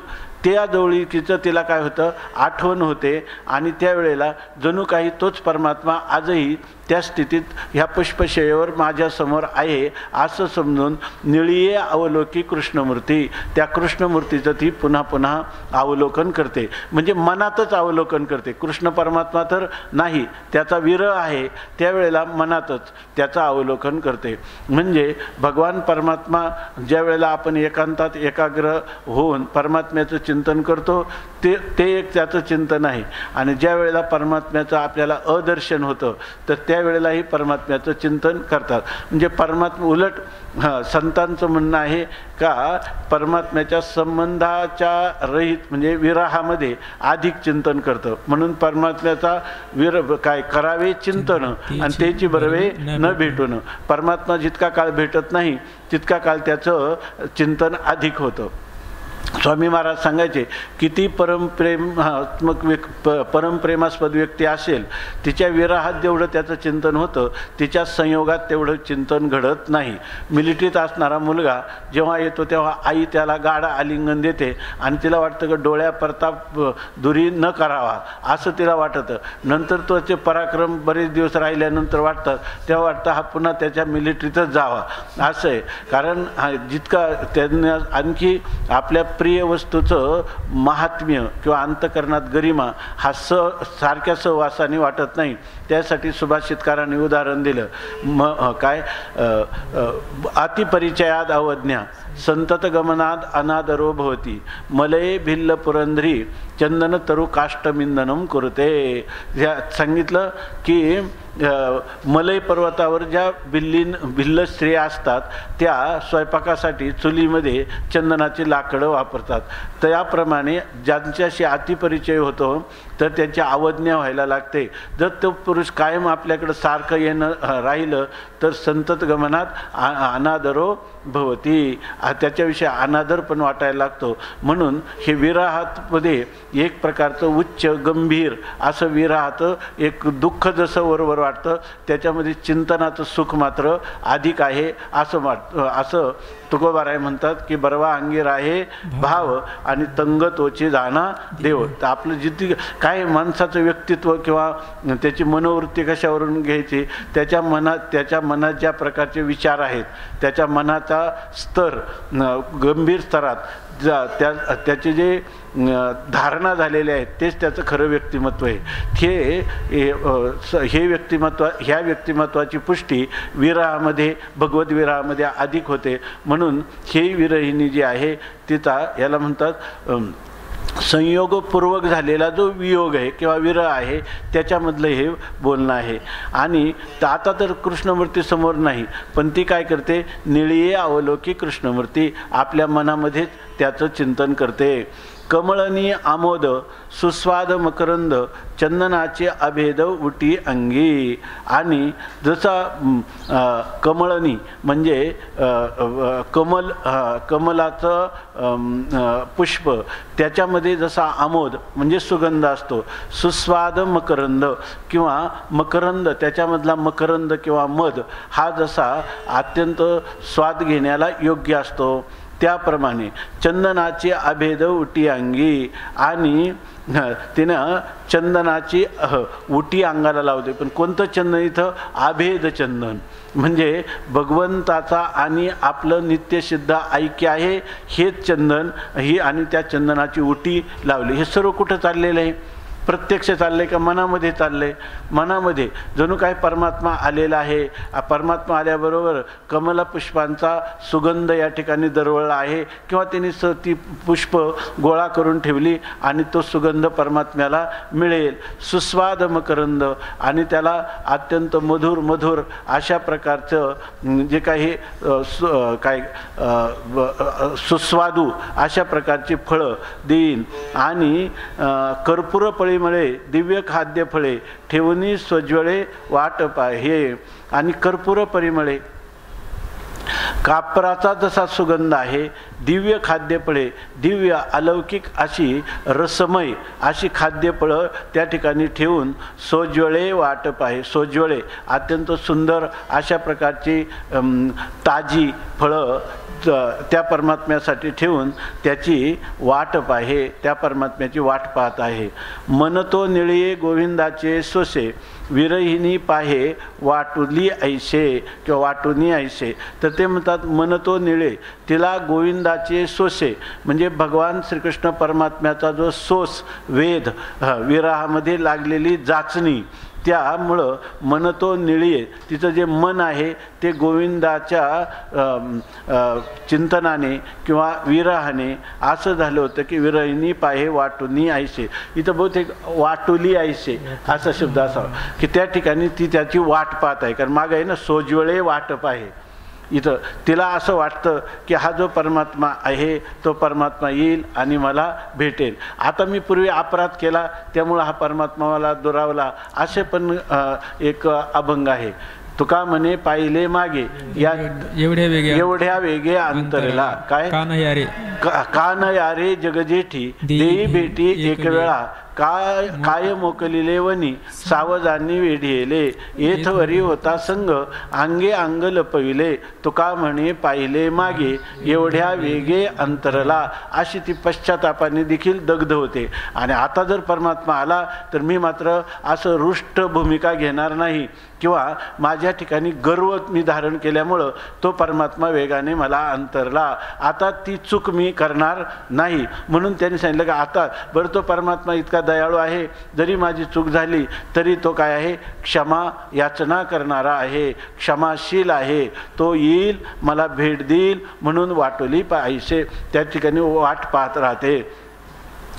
त्या जवळीकीचं तिला काय होतं आठवण होते आणि त्यावेळेला जणू काही तोच परमात्मा आजही त्या स्थितीत ह्या पुष्पशय्येवर माझ्यासमोर आहे असं समजून निळीये अवलोकी कृष्णमूर्ती, त्या कृष्णमूर्तीचं ती पुन्हा पुन्हा अवलोकन करते, म्हणजे मनातच अवलोकन करते. कृष्ण परमात्मा तर नाही, त्याचा विरह आहे, त्यावेळेला मनातच त्याचं अवलोकन करते. म्हणजे भगवान परमात्मा ज्या वेळेला आपण एकांतात एकाग्र होऊन परमात्म्याचं चिंतन करतो ते एक त्याचं चिंतन आहे, आणि ज्या वेळेला परमात्म्याचं आपल्याला अदर्शन होतं तर त्यावेळेलाही परमात्म्याचं चिंतन करतात. म्हणजे परमात्मा उलट संतांचं म्हणणं आहे का परमात्म्याच्या संबंधाच्या रहित म्हणजे विरहामध्ये अधिक चिंतन करतं, म्हणून परमात्म्याचा काय करावे चिंतन आणि त्याची बरवे न भेटून. परमात्मा जितका काळ भेटत नाही तितका काळ त्याचं चिंतन अधिक होतं. स्वामी महाराज सांगायचे किती परमप्रेमास्पद व्यक्ती असेल तिच्या विरहात जेवढं त्याचं चिंतन होतं तिच्या संयोगात तेवढं चिंतन घडत नाही. मिलिटरीत असणारा मुलगा जेव्हा येतो तेव्हा आई त्याला गाढ आलिंगन देते आणि तिला वाटतं की डोळ्या परताप दुरी न करावा असं तिला वाटतं. नंतर तोचे पराक्रम बरेच दिवस राहिल्यानंतर वाटतात तेव्हा वाटतं हा पुन्हा त्याच्या मिलिटरीतच जावा असं आहे. कारण जितका त्यांना आणखी आपल्या प्रिय वस्तूचं महात्म्य किंवा अंतकरणात गरिमा हा सारख्या सहवासाने वाटत नाही. त्यासाठी सुभाषितकारांनी उदाहरण दिलं काय अतिपरिचयाद अवज्ञा संतत गमनाद अनादरो भवती मलये भिल्ल पुरंधरी चंदन तरु काष्टमिंदनम कुरुते. सांगितलं की मलय पर्वतावर ज्या भिल्ल स्त्रिया असतात त्या स्वयंपाकासाठी चुलीमध्ये चंदनाची लाकडं वापरतात. त्याप्रमाणे ज्यांच्याशी अतिपरिचय होतो तर त्यांची अवज्ञा व्हायला लागते. जर तो पुरुष कायम आपल्याकडं सारखं येणं राहिलं तर संतत गमनात अनादरो भवती, त्याच्याविषयी अनादर पण वाटायला लागतो. म्हणून हे विरहामध्ये एक प्रकारचं उच्च गंभीर असं विरहात एक दुःख जसं वरवर वाटतं त्याच्यामध्ये चिंतनाचं सुख मात्र अधिक आहे असं तुकोबाराय म्हणतात की बरवा अंगीर आहे भाव आणि तंग तोची जाणा देव. तर आपलं जितकी काय माणसाचं व्यक्तित्व किंवा त्याची मनोवृत्ती कशावरून घ्यायची, त्याच्या मनात ज्या प्रकारचे विचार आहेत त्याच्या मनाचा स्तर गंभीर स्तरात त्याचे जे धारणा झालेले आहेत तेच त्याचं खरं व्यक्तिमत्व आहे. हे व्यक्तिमत्व ह्या व्यक्तिमत्वाची पुष्टी विरहामध्ये भगवत विरहामध्ये अधिक होते. म्हणून हे विरहिणी जी आहे तिचा याला म्हणतात संयोगपूर्वक झालेला जो वियोग आहे किंवा विरह आहे त्याच्यामधलं हे बोलणं आहे. आणि आता तर कृष्णमूर्ती समोर नाही पण ती काय करते निळीये अवलोकी कृष्णमूर्ती आपल्या मनामध्येच त्याचं चिंतन करते. कमळनी आमोद सुस्वाद मकरंद चंदनाचे अभेद उटी अंगी. आणि जसा कमळनी म्हणजे कमलाचं पुष्प, त्याच्यामध्ये जसा आमोद म्हणजे सुगंध असतो, सुस्वाद मकरंद किंवा मकरंद, त्याच्यामधला मकरंद किंवा मध हा जसा अत्यंत स्वाद घेण्याला योग्य असतो, त्याप्रमाणे चंदनाची अभेद उटी अंगी. आणि तिनं चंदनाची उटी अंगाला लावते. पण कोणतं चंदन इथं? अभेद चंदन, म्हणजे भगवंताचा आणि आपलं नित्यसिद्ध ऐक्य आहे हेच चंदन ही. आणि त्या चंदनाची उटी लावली. हे सर्व कुठं चाललेलं आहे? प्रत्यक्ष चालले का मनामध्ये चालले? मनामध्ये जणू काय परमात्मा आलेला आहे. परमात्मा आल्याबरोबर कमला पुष्पांचा सुगंध या ठिकाणी दरवळला आहे, किंवा त्यांनी ती पुष्प गोळा करून ठेवली आणि तो सुगंध परमात्म्याला मिळेल. सुस्वाद मकरंद, आणि त्याला अत्यंत मधुर मधुर अशा प्रकारचं जे काही सुस्वादू अशा प्रकारची फळं देईन. आणि कर्पूर फळे दिव्य खाद्य फळे ठेवणी स्वज्वळे वाट पाहे. आणि कर्पूर परिमळे, कापराचा जसा सुगंध आहे, दिव्य खाद्यफळे, दिव्य अलौकिक अशी रसमय अशी खाद्यफळं त्या ठिकाणी ठेवून सोज्वळे वाटप आहे. सोज्वळे अत्यंत सुंदर अशा प्रकारची ताजी फळं त्या परमात्म्यासाठी ठेवून त्याची वाट आहे, त्या परमात्म्याची वाट पाहत आहे. मनतो निळी गोविंदाचे सोसे विरहिणी पाहे वाटुली ऐसे किंवा वाटुनी ऐसे. तर ते म्हणतात मनतो निळे, तिला गोविंदाचे सोसे म्हणजे भगवान श्रीकृष्ण परमात्म्याचा जो सोस वेद विरहामध्ये लागलेली जाचणी, त्यामुळं मनतो निळी, तिचं जे मन आहे ते गोविंदाच्या चिंतनाने किंवा विरहाने असं झालं होतं की विरहिणी पाहे वाटुनी ऐसे. इथं बहुतेक वाटुली ऐसे असा शब्द असावा की त्या ठिकाणी ती त्याची वाट पाहत आहे. कारण मागं आहे ना सोज्वळे वाटप आहे. इथं तिला असं वाटतं की हा जो परमात्मा आहे तो परमात्मा येईल आणि मला भेटेल. आता मी पूर्वी अपराध केला त्यामुळं हा परमात्मा मला दुरावला, असे पण एक अभंग आहे. तुका म्हणे पाहिले मागे या एवढ्या वेगे अंतरला. काय कान यारे जगजेठी देई भेटी एक वेळा काय मोकलिले वनी सावजानी वेढिले येथवरी होता संग अंगे अंग लपविले. तुका म्हणे पाहिले मागे एवढ्या वेगे अंतरला. अशी ती पश्चातापाने देखील दग्ध होते. आणि आता जर परमात्मा आला तर मी मात्र असं रुष्ट भूमिका घेणार नाही किंवा माझ्या ठिकाणी गर्व मी धारण केल्यामुळं तो परमात्मा वेगाने मला अंतरला. आता ती चूक मी करणार नाही. म्हणून त्यांनी सांगितलं की आता बरं तो परमात्मा इतका दयाळू आहे, जरी माझी चूक झाली तरी तो काय आहे? क्षमा याचना करणारा आहे, क्षमाशील आहे. तो येईल, मला भेट देईल. म्हणून वाटोली पाहिजे त्या ठिकाणी वाट पाहत राहते.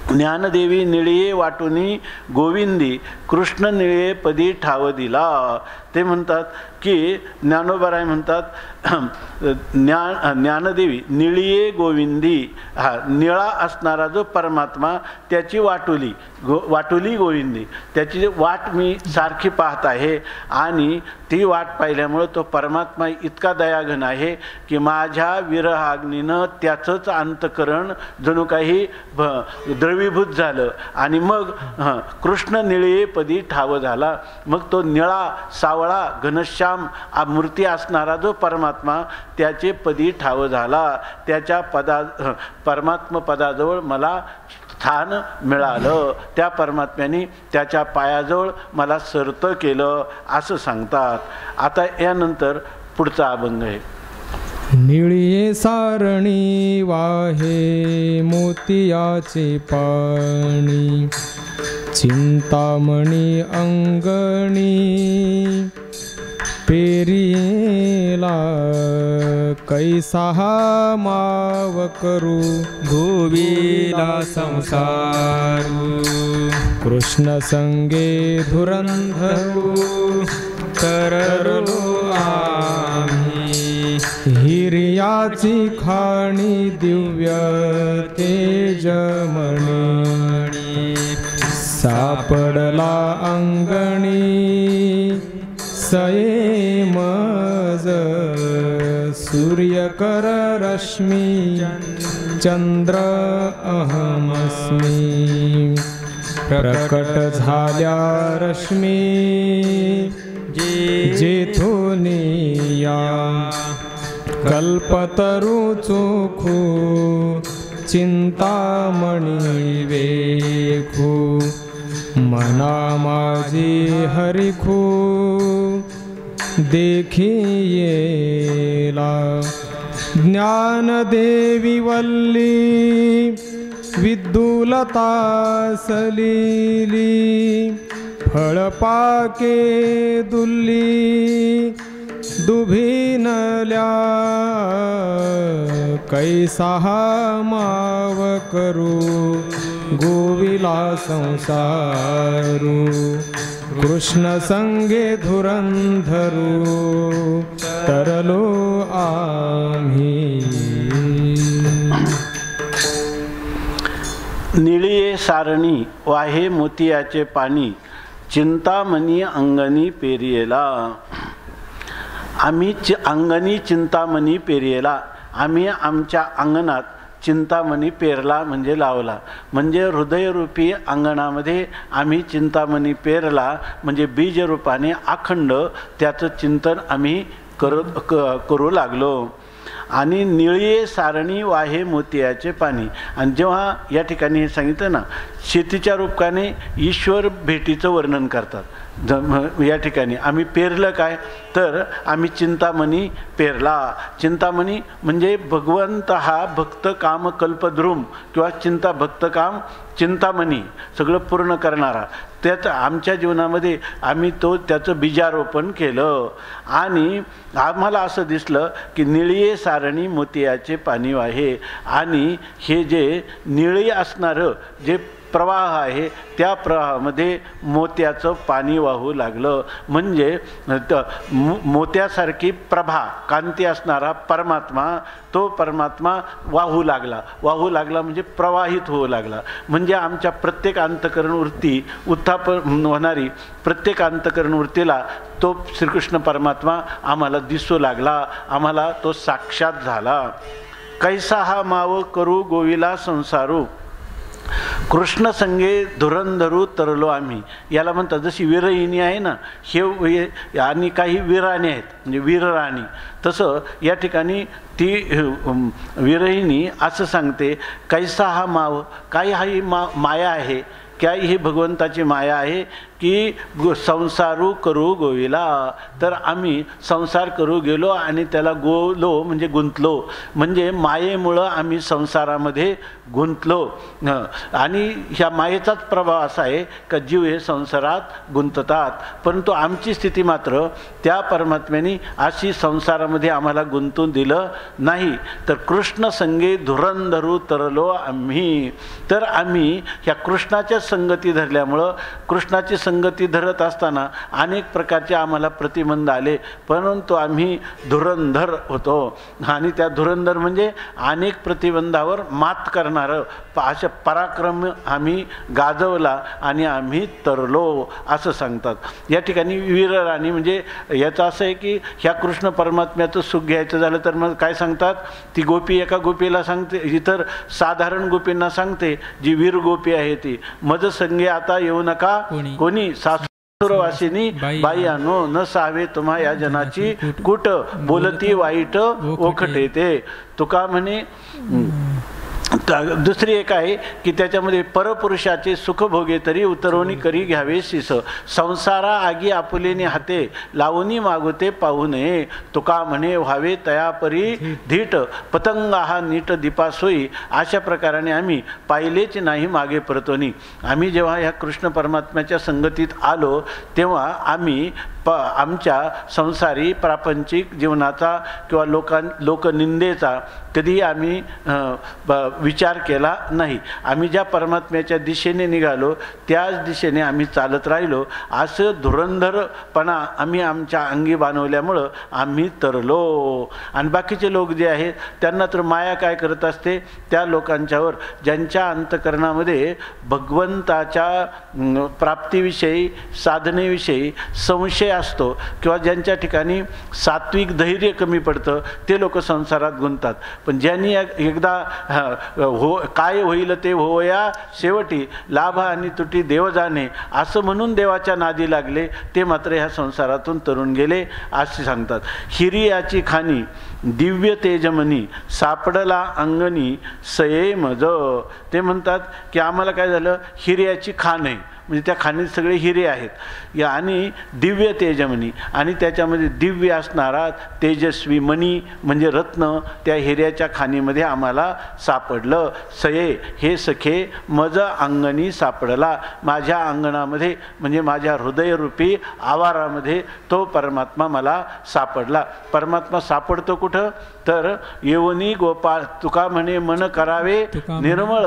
ज्ञानदेवी निळये वाटुनी गोविंदी कृष्ण निळे पदी ठाव दिला. ते म्हणतात की ज्ञानोबाराय म्हणतात ज्ञानदेवी निळये गोविंदी, हा निळा असणारा जो परमात्मा त्याची वाटुली गोविंदी, त्याची वाट मी सारखी पाहत आहे. आणि ती वाट पाहिल्यामुळं तो परमात्मा इतका दयाघन आहे की माझ्या विरहाग्नीनं त्याचंच अंतकरण जणू काही द्रवीभूत झालं. आणि मग कृष्ण निळे पदी ठाव झाला. मग तो निळा सावळा घनश्याम मूर्ती असणारा जो परमात्मा त्याचे पदी ठाव झाला. त्याच्या परमात्म पदाजवळ मला स्थान मिळालं. त्या परमात्म्याने त्याच्या पायाजवळ मला सरत केलं असं सांगतात. आता यानंतर पुढचा अभंग आहे. निळिये सारणी वाहे मोतियाचे पाणी चिंतामणी अंगणी पेरिला कैसा माव करू भुवीला संसारू कृष्ण संगे धुरंधरू करलो आम्ही हिरी निळयाची खाणी दिव्य तेजमणी सापडला अंगणी सये मज सूर्यकर रश्मी चंद्र अहमस्मी प्रकट झाल्या रश्मी जेथुनिया कल्पतरू चोखू चिंतामणी वेखू मना माझी हरिखू देखियेला ज्ञानदेवी वल्ली विद्युलता सलिली फळपाके दुल्ली दुभिनल्या कैसाहा माव करू गोविला संसारू कृष्ण संगे धुरंधरू तरलो आम्ही निळिये सारणी वाहे मोतियाचे पाणी चिंतामणी अंगणी पेरियेला आम्ही अंगणी चिंतामणी पेरियेला आम्ही आमच्या अंगणात चिंतामणी पेरला म्हणजे लावला म्हणजे हृदयरूपी अंगणामध्ये आम्ही चिंतामणी पेरला म्हणजे बीजरूपाने अखंड त्याचं चिंतन आम्ही करू लागलो. आणि निळिये सारणी वाहे मोतियाचे पाणी. आणि जेव्हा या ठिकाणी हे सांगितलं ना शेतीच्या रूपाने ईश्वर भेटीचं वर्णन करतात. या ठिकाणी आम्ही पेरलं काय तर आम्ही चिंतामणी पेरला. चिंतामणी म्हणजे भगवंत हा भक्त काम कल्पद्रुम किंवा भक्त काम चिंतामणी सगळं पूर्ण करणारा. त्यात आमच्या जीवनामध्ये आम्ही त्याचं बीजारोपण केलं आणि आम्हाला असं दिसलं की निळिये सारणी मोतियाचे पाणी वाहे. आणि हे जे निळी असणारं जे प्रवाह आहे त्या प्रवाहामध्ये मोत्याचं पाणी वाहू लागलं. म्हणजे मोत्यासारखी प्रभा कांती असणारा परमात्मा तो परमात्मा वाहू लागला म्हणजे प्रवाहित होऊ लागला. म्हणजे आमच्या प्रत्येक अंतःकरण वृत्ती उत्थापन होणारी प्रत्येक अंतःकरण वृत्तीला तो श्रीकृष्ण परमात्मा आम्हाला दिसू लागला. आम्हाला तो साक्षात झाला. कैसा हा माव करू गोविला संसारू कृष्ण संगे धुरंधरू तरलो आम्ही. याला म्हणतात जशी वीरहिणी आहे ना हे आणि काही वीराणी आहेत म्हणजे वीरराणी. तसं या ठिकाणी ती वीरहिणी असं सांगते कैसा हा माव काय हा ही माया आहे काय ही भगवंताची माया आहे की संसारू करू गोविला. तर आम्ही संसार करू गेलो आणि त्याला गोलो म्हणजे गुंतलो. म्हणजे मायेमुळं आम्ही संसारामध्ये गुंतलो. आणि ह्या मायेचाच प्रभाव असा आहे का जीव हे संसारात गुंततात. परंतु आमची स्थिती मात्र त्या परमात्म्याने अशी संसारामध्ये आम्हाला गुंतून दिलं नाही. तर कृष्ण संगे धुरंधरू तरलो आम्ही. तर आम्ही ह्या कृष्णाच्या संगती धरल्यामुळं कृष्णाची संगती धरत असताना अनेक प्रकारचे आम्हाला प्रतिबंध आले परंतु आम्ही धुरंधर होतो. आणि त्या धुरंधर म्हणजे अनेक प्रतिबंधावर मात करणारं अशा पराक्रम आम्ही गाजवला आणि आम्ही तरलो असं सांगतात. या ठिकाणी वीरराणी म्हणजे याचं असं आहे की ह्या कृष्ण परमात्म्याचं सुख घ्यायचं झालं तर मग काय सांगतात ती गोपी एका गोपीला सांगते इतर साधारण गोपींना सांगते जी वीर गोपी आहे ती मज संगे आता येऊ नका कोणी सासुरवासिनी बाई आणो न सावे तुम्हा या जनाची कुट बोलती वाईट ओखटे ते. तुका म्हणे दुसरी एक आहे की त्याच्यामध्ये परपुरुषाचे सुख भोगे तरी उतरवणी करी घ्यावे शिस संसारा आगी आपुलेने हाते लावणी मागुते पाहू नये. तुका म्हणे व्हावे तयापरी धीट पतंग हा नीट दीपासोयी. अशा प्रकाराने आम्ही पाहिलेच नाही मागे परतोनी. आम्ही जेव्हा ह्या कृष्ण परमात्म्याच्या संगतीत आलो तेव्हा आम्ही आमच्या संसारी प्रापंचिक जीवनाचा किंवा लोकनिंदेचा कधी आम्ही विचार केला नाही. आम्ही ज्या परमात्म्याच्या दिशेने निघालो त्याच दिशेने आम्ही चालत राहिलो. असं धुरंधरपणा आम्ही आमच्या अंगी बांधवल्यामुळं आम्ही तरलो. आणि बाकीचे लोक जे आहेत त्यांना तर माया काय करत असते, त्या लोकांच्यावर ज्यांच्या अंतकरणामध्ये भगवंताच्या प्राप्तीविषयी साधनेविषयी संशय असतो किंवा ज्यांच्या ठिकाणी सात्विक धैर्य कमी पडतं ते लोक संसारात गुंततात. पण ज्यांनी एकदा काय होईल ते होया शेवटी लाभ आणि तुटी देव जाणे असं म्हणून देवाच्या नादी लागले ते मात्र ह्या संसारातून तरुण गेले असे सांगतात. हिरियाची खाणी दिव्य तेजमनी सापडला अंगणी सये मज. ते म्हणतात की आम्हाला काय झालं, हिऱ्याची खाण आहे म्हणजे त्या खाणीत सगळे हिरे आहेत या आणि दिव्य तेजमणी आणि त्याच्यामध्ये दिव्य असणारा तेजस्वी मणी म्हणजे रत्न त्या हिऱ्याच्या खाणीमध्ये आम्हाला सापडलं. सये हे सखे मज अंगणी सापडला, माझ्या अंगणामध्ये म्हणजे माझ्या हृदयरूपी आवारामध्ये तो परमात्मा मला सापडला. परमात्मा सापडतो कुठं तर येवनी गोपाळ, तुका म्हणे मन करावे निर्मळ,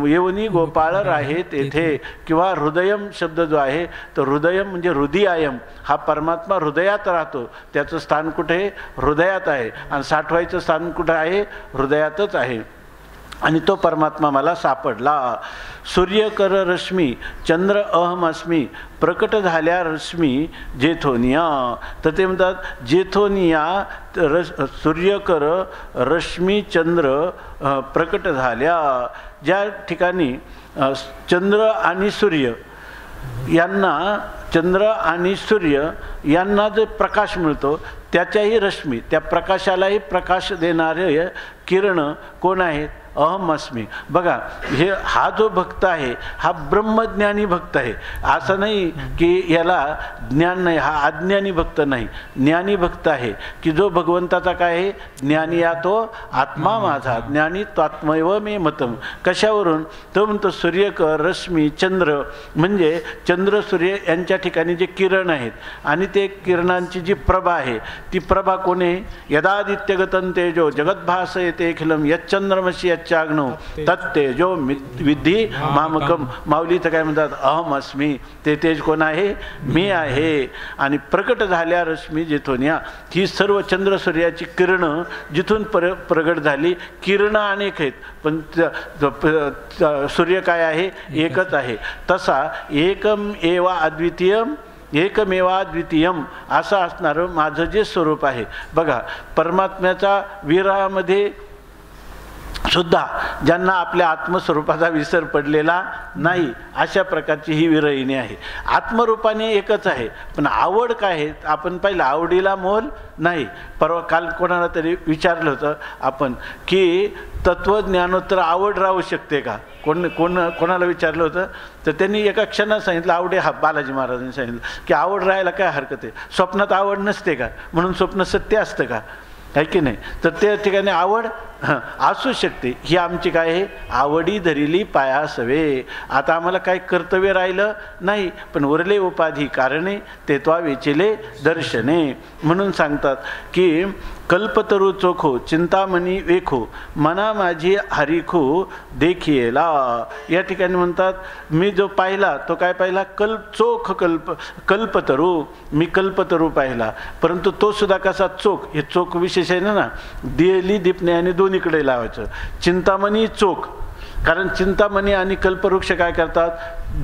येवनी गोपाळ राहे तेथे. किंवा हृदयम शब्द जो आहे तर हृदयम म्हणजे हृदयायम, हा परमात्मा हृदयात राहतो. त्याचं स्थान कुठे, हृदयात आहे. आणि साठवायचं स्थान कुठं आहे, हृदयातच आहे. आणि तो परमात्मा मला सापडला. सूर्यकर रश्मी चंद्र अहम अस्मी, प्रकट झाल्या रश्मी जेथोनिया. तर ते म्हणतात जेथोनिया सूर्यकर रश्मी चंद्र प्रकट झाल्या, ज्या ठिकाणी चंद्र आणि सूर्य यांना, चंद्र आणि सूर्य यांना जो प्रकाश मिळतो त्याच्याही रश्मी, त्या प्रकाशालाही प्रकाश देणारे किरण कोण आहेत, अहम अस्मी. बघा हा जो भक्त आहे हा ब्रह्मज्ञानी भक्त आहे. असं नाही की याला ज्ञान नाही, हा अज्ञानी भक्त नाही, ज्ञानी भक्त आहे की जो भगवंताचा काय आहे, ज्ञानी या तो आत्मा माझा, ज्ञानी त्वात्मैव मे मतम. कशावरून तो म्हणतो सूर्यकर रश्मी चंद्र म्हणजे चंद्र सूर्य यांच्या ठिकाणी जे किरण आहेत आणि ते किरणांची जी प्रभा आहे ती प्रभा कोण आहे, यदादित्यगतं तेजो जगद्भासयते अखिलम यच्चंद्रमसी यच्चाग्नो तत्तेजो विद्धी मामकम. माऊलीचं काय म्हणतात, अहम अस्मी, ते तेज कोण आहे, मी आहे. आणि प्रकट झाल्या रश्मी जेथोनिया, ही सर्व चंद्र सूर्याची किरणं जिथून प्रगट झाली. किरणं अनेक आहेत पण सूर्य काय आहे, एकच आहे. तसा एकम एवा अद्वितीयम, एकमेवा द्वितीयम असं असणारं माझं जे स्वरूप आहे. बघा परमात्म्याचा विरहामध्ये सुद्धा ज्यांना आपल्या आत्मस्वरूपाचा विसर पडलेला नाही अशा प्रकारची ही विरहिणी आहे. आत्मरूपाने एकच आहे पण आवड काय आहे आपण पाहिलं, आवडीला मोल नाही. परवा काल कोणाला तरी विचारलं होतं आपण की तत्वज्ञानोत्तर आवड राहू शकते का, कोणाला विचारलं होतं तर त्यांनी एका क्षणात सांगितलं आवडे. हा बालाजी महाराजांनी सांगितलं की आवड राहायला काय हरकत आहे, स्वप्नात आवड नसते का, म्हणून स्वप्न सत्य असतं का, आहे की नाही. तर त्या ठिकाणी आवड असू शकते. ही आमची काय आहे, आवडी धरिली पायासवे. आता आम्हाला काही कर्तव्य राहिलं नाही पण उरले उपाधी कारणे ते त्वा वेचिले दर्शने. म्हणून सांगतात की कल्पतरू चोखो चिंतामणी वेखो मना माझी हरिखो देखियेला. या ठिकाणी म्हणतात मी जो पाहिला तो काय पाहिला, चोख कल्पतरू, मी कल्पतरू पाहिला परंतु तो सुद्धा कसा चोख. हे चोख विशेष आहे ना, दियली दीपणे आणि दोन्हीकडे लावायचं. चिंतामणी चोख, कारण चिंतामणी आणि कल्पवृक्ष काय करतात,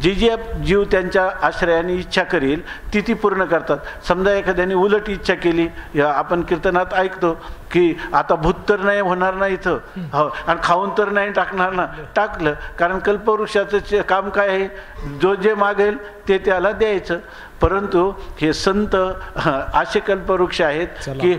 जी जीव त्यांच्या आश्रयाने इच्छा करील ती पूर्ण करतात. समजा एखाद्याने उलट इच्छा केली, आपण कीर्तनात ऐकतो की आता भूत तर नाही होणार नाही इथं, हो, आणि खाऊन तर नाही टाकणार ना, टाकलं. कारण कल्पवृक्षाचं काम काय आहे, जो जे मागेल ते त्याला द्यायचं. परंतु हे संत असे कल्पवृक्ष आहेत की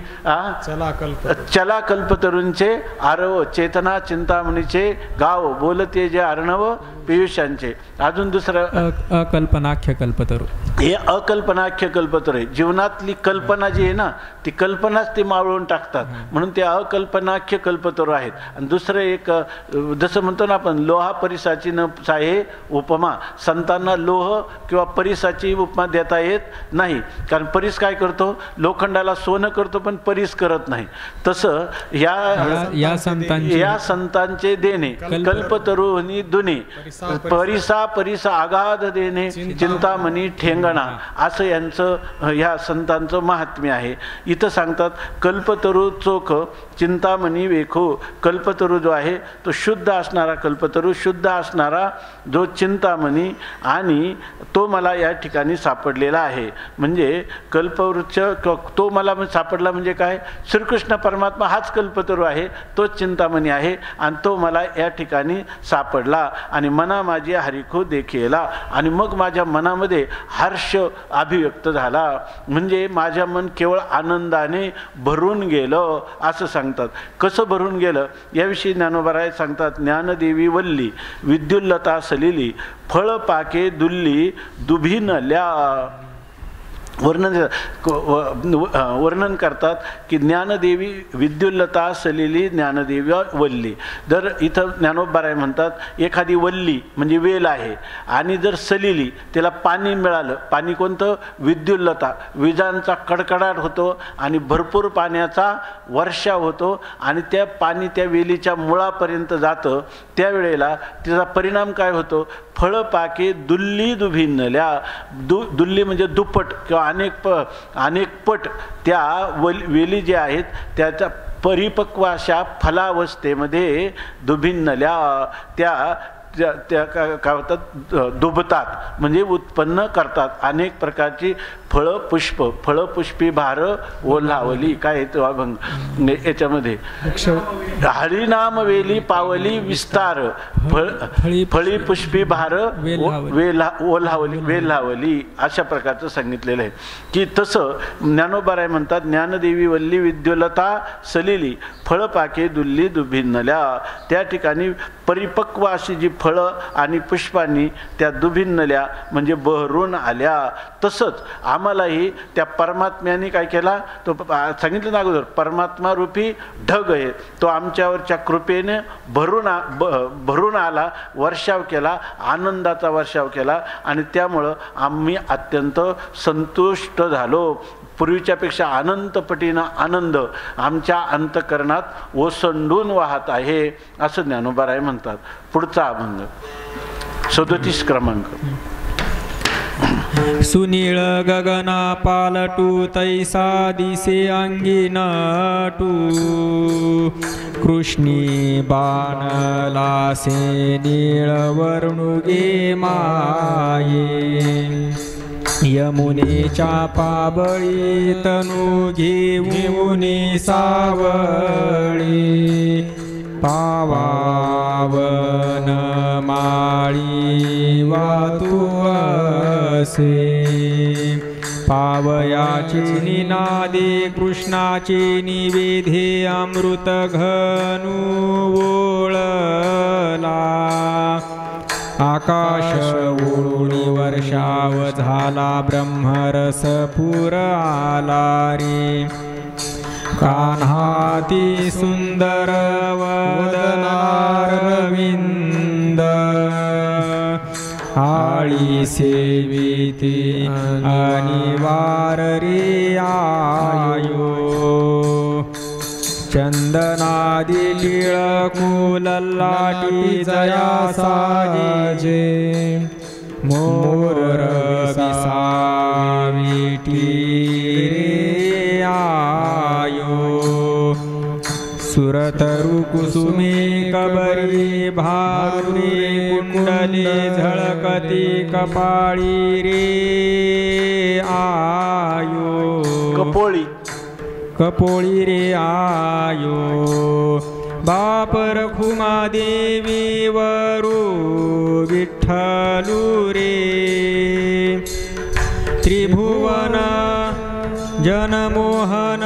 चला कल्पतरूंचे आरव चेतना चिंतामणीचे गाव बोलते जे अर्णव पियुषांचे. अजून दुसरं अकल्पनाख्य कल्पतरू. हे अकल्पनाख्य कल्पतर आहे. जीवनातली कल्पना जी आहे ना ती कल्पनाच ते मावळून टाकतात, म्हणून ते अकल्पनाख्य कल्पतरू आहेत. आणि दुसरं एक जसं म्हणतो ना आपण लोहा परिसाची न आहे उपमा, संतांना लोह किंवा परिसाची उपमा देता येत नाही, कारण परिस काय करतो, लोखंडाला सोनं करतो पण परिस करत नाही. तसं या संतांचे देणे कल्पतरुनी दुने परिसा आगाध देणे चिंतामणी ठेंगणा, असं यांचं ह्या संतांचं महात्म्य आहे. इथं सांगतात कल्पतरू चोख चिंतामणी वेखो. कल्पतरू जो आहे तो शुद्ध असणारा कल्पतरू, शुद्ध असणारा जो चिंतामणी, आणि तो मला या ठिकाणी सापडलेला आहे. म्हणजे कल्पवृक्ष तो मला सापडला म्हणजे काय, श्रीकृष्ण परमात्मा हाच कल्पतरू आहे, तोच चिंतामणी आहे, आणि तो मला या ठिकाणी सापडला. आणि मना माझी हरिखो देखेला, आणि मग माझ्या मनामध्ये हर्ष अभिव्यक्त झाला, म्हणजे माझ्या मन केवळ आनंदाने भरून गेलं असं सांगतात. कसं भरून गेलं याविषयी ज्ञानोबाराय सांगतात. ज्ञानदेवी वल्ली विद्युल्लता सलिली फळ पाके दुल्ली दुभिनल्या. वर्णन करतात की ज्ञानदेवी विद्युल्लता सलिली ज्ञानदेवी वल्ली. जर इथं ज्ञानोबाराय म्हणतात एखादी वल्ली म्हणजे वेल आहे, आणि जर सलिली त्याला पाणी मिळालं, पाणी कोणतं, विद्युल्लता, विजांचा कडकडाट होतो आणि भरपूर पाण्याचा वर्षाव होतो, आणि त्या पाणी त्या वेलीच्या मुळापर्यंत जातं, त्यावेळेला त्याचा परिणाम काय होतो, फळ पाके दुल्ली दुभिन्नल्या. दुल्ली म्हणजे दुप्पट किंवा अनेक पट त्या वेली ज्या आहेत त्याच्या परिपक्व अशा फलावस्थेमध्ये दुभिन्नल्या त्या काय होतात, दुभतात म्हणजे उत्पन्न करतात. अनेक प्रकारची फळं पुष्प, फळपुष्पी भार ओल्हावली, काय येतो अभंग याच्यामध्ये, हरिनाम वेली पावली विस्तार फळी पुष्पी भार वेल्हावली, अशा प्रकारचं सांगितलेलं आहे. की तसं ज्ञानोबाराय म्हणतात ज्ञानदेवी वल्ली विद्युल्लता सलिली फळपाके दुल्ली दुभिन्नल्या. त्या ठिकाणी परिपक्व अशी जी फळं आणि पुष्पांनी त्या दुभिन्नल्या म्हणजे बहरून आल्या. तसंच आम्हालाही त्या परमात्म्याने काय केला, तो सांगितलं ना अगोदर, परमात्मा रूपी ढग आहे, तो आमच्यावरच्या कृपेने भरून आला, वर्षाव केला, आनंदाचा वर्षाव केला, आणि त्यामुळं आम्ही अत्यंत संतुष्ट झालो. पूर्वीच्यापेक्षा अनंतपटीनं आनंद आमच्या अंतःकरणात ओसंडून वाहत आहे असं ज्ञानोबाराय म्हणतात. पुढचा अभंग 37 क्रमांक. सुनीळ गगना पालटू तैसा दिसे अंगी नटू कृष्णी बाणलासे नीळ वर्णुगे माये यमुनेच्या पाबळी तनु घेऊन सावळी पावावन माळी वातू असे पावयाची निनादे कृष्णाचे निवेदे अमृत घनु ओळला आकाश ओळूनी वर्षाव झाला ब्रह्मरस पुर आला रे कान्हाती सुंदर वदनारविंद आळी सेविती अनिवार रे आयो चंदनादी टिळकुलल्लाटी जया साजे मोर विसाविटी रे आयो सुरतरु कुसुमे कबरी भारुरे कुंडले झळकती कपाळी रे आयो कपोळी रे आयो बाप रखुमा देवी वरू विठ्ठलू रे त्रिभुवन जनमोहन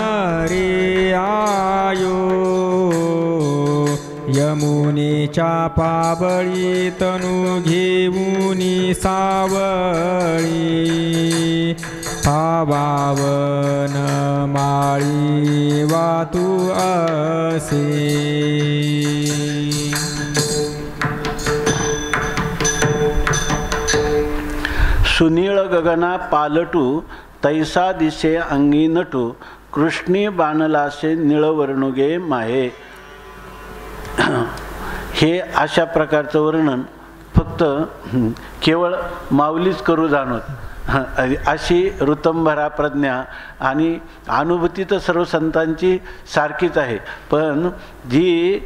रे आयो यमुने यमुनेच्या पाबळी तनु घेऊनी सावळी पावावन माळी वातू असे सुनीळ गगना पालटू तैसा दिसे अंगी नटू कृष्णी बाणलासे निळवर्णुगे माहे. हे अशा प्रकारचं वर्णन फक्त केवळ माऊलीच करू जाणवत अशी ऋतंभरा प्रज्ञा आणि अनुभूती तर सर्व संतांची सारखीच आहे, पण जी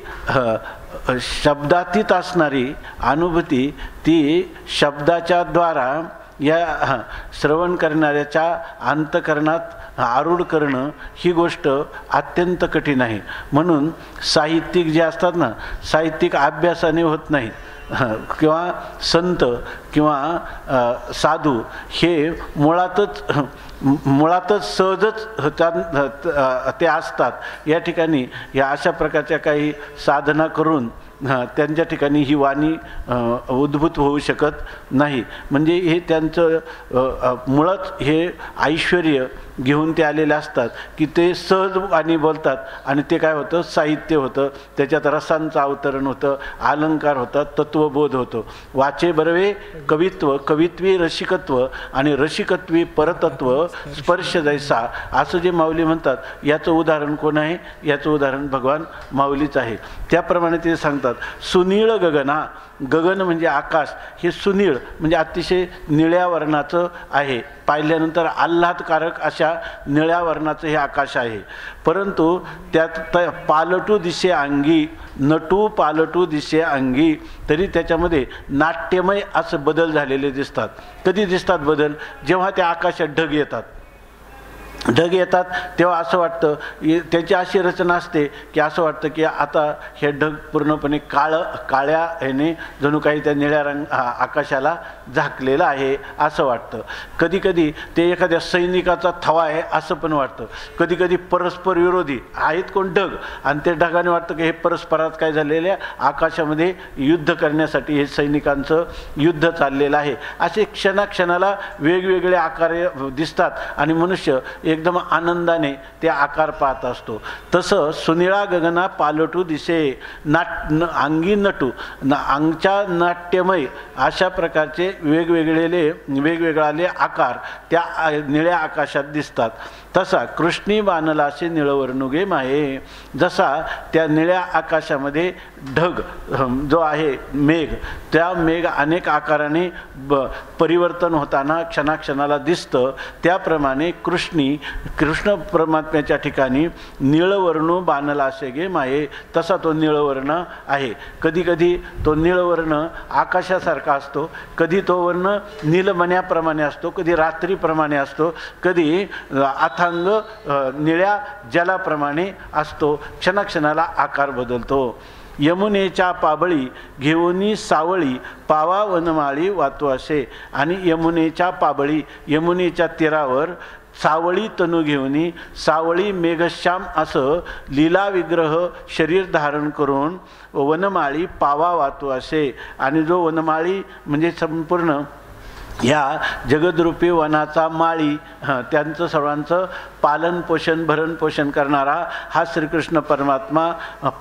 शब्दातीत असणारी अनुभूती ती शब्दाच्या द्वारा या श्रवण करणाऱ्याच्या अंतकरणात आरूढ करणं ही गोष्ट अत्यंत कठीण आहे. म्हणून साहित्यिक जे असतात ना, साहित्यिक अभ्यासाने होत नाहीत किंवा संत किंवा साधू हे मुळातच सहजच ते असतात. या ठिकाणी या अशा प्रकारच्या काही साधना करून त्यांच्या ठिकाणी ही वाणी उद्भूत होऊ शकत नाही. म्हणजे हे त्यांचं मुळात हे ऐश्वर्य घेऊन ते आलेले असतात की ते सहज वाणी बोलतात आणि ते काय होतं, साहित्य होतं, त्याच्यात रसांचं अवतरण होतं, अलंकार होतात, तत्वबोध होतो. वाचे बरवे कवित्व, कवित्वी रसिकत्व आणि रसिकत्वी परतत्व स्पर्श जैसा असं जे माऊली म्हणतात, याचं उदाहरण कोण आहे? याचं उदाहरण भगवान माऊलीच आहे. त्याप्रमाणे ते सांगतात सुनीळ गगना. गगन म्हणजे आकाश, हे सुनीळ म्हणजे अतिशय निळ्या वर्णाचं आहे. पाहिल्यानंतर आल्हादकारक अशा निळ्या वर्णाचं हे आकाश आहे. परंतु त्यात पालटू दिसे अंगी, नटू पालटू दिसे अंगी, तरी त्याच्यामध्ये नाट्यमय असं बदल झालेले दिसतात. कधी दिसतात बदल? जेव्हा त्या आकाशात ढग येतात. ढग येतात तेव्हा असं वाटतं, त्याची अशी रचना असते की असं वाटतं की आता हे ढग पूर्णपणे काळ्या ह्याने जणू काही त्या निळ्या आकाशाला झाकलेलं आहे असं वाटतं. कधी कधी ते एखाद्या सैनिकाचा थवा आहे असं पण वाटतं. कधी कधी परस्पर विरोधी आहेत कोण ढग, आणि ते ढगाने वाटतं की हे परस्परात काय झालेल्या आकाशामध्ये युद्ध करण्यासाठी हे सैनिकांचं युद्ध चाललेलं आहे. असे क्षणाक्षणाला वेगवेगळे आकार दिसतात आणि मनुष्य एकदम आनंदाने ते आकार पाहत असतो. तसं सुनिळा गगना पालटू दिसे अंगी नटू, अंगच्या नाट्यमय अशा प्रकारचे वेगवेगळे आकार त्या निळ्या आकाशात दिसतात. तसा कृष्णी बाणलासे निळवर्णुगे माये. जसा त्या निळ्या आकाशामध्ये ढग जो आहे मेघ, त्या मेघ अनेक आकाराने परिवर्तन होताना क्षणाक्षणाला दिसतं, त्याप्रमाणे कृष्ण परमात्म्याच्या ठिकाणी निळवर्णू बाणलासे गे माये. तसा तो निळवर्ण आहे. कधी कधी तो निळवर्ण आकाशासारखा असतो, कधी तो वर्ण नीलमण्याप्रमाणे असतो, कधी रात्रीप्रमाणे असतो, कधी अथांग निळ्या जलाप्रमाणे असतो. क्षणाक्षणाला आकार बदलतो. यमुनेच्या पाबळी घेऊनी सावळी पावा वनमाळी वातू असे. आणि यमुनेच्या पाबळी, यमुनेच्या तीरावर सावळी तनू घेऊनी, सावळी मेघश्याम असं लीला विग्रह शरीर धारण करून वनमाळी पावा वातू असे. आणि जो वनमाळी म्हणजे संपूर्ण या जगदरूपी वनाचा माळी, त्यांचं सर्वांचं पालन पोषण भरण पोषण करणारा हा श्रीकृष्ण परमात्मा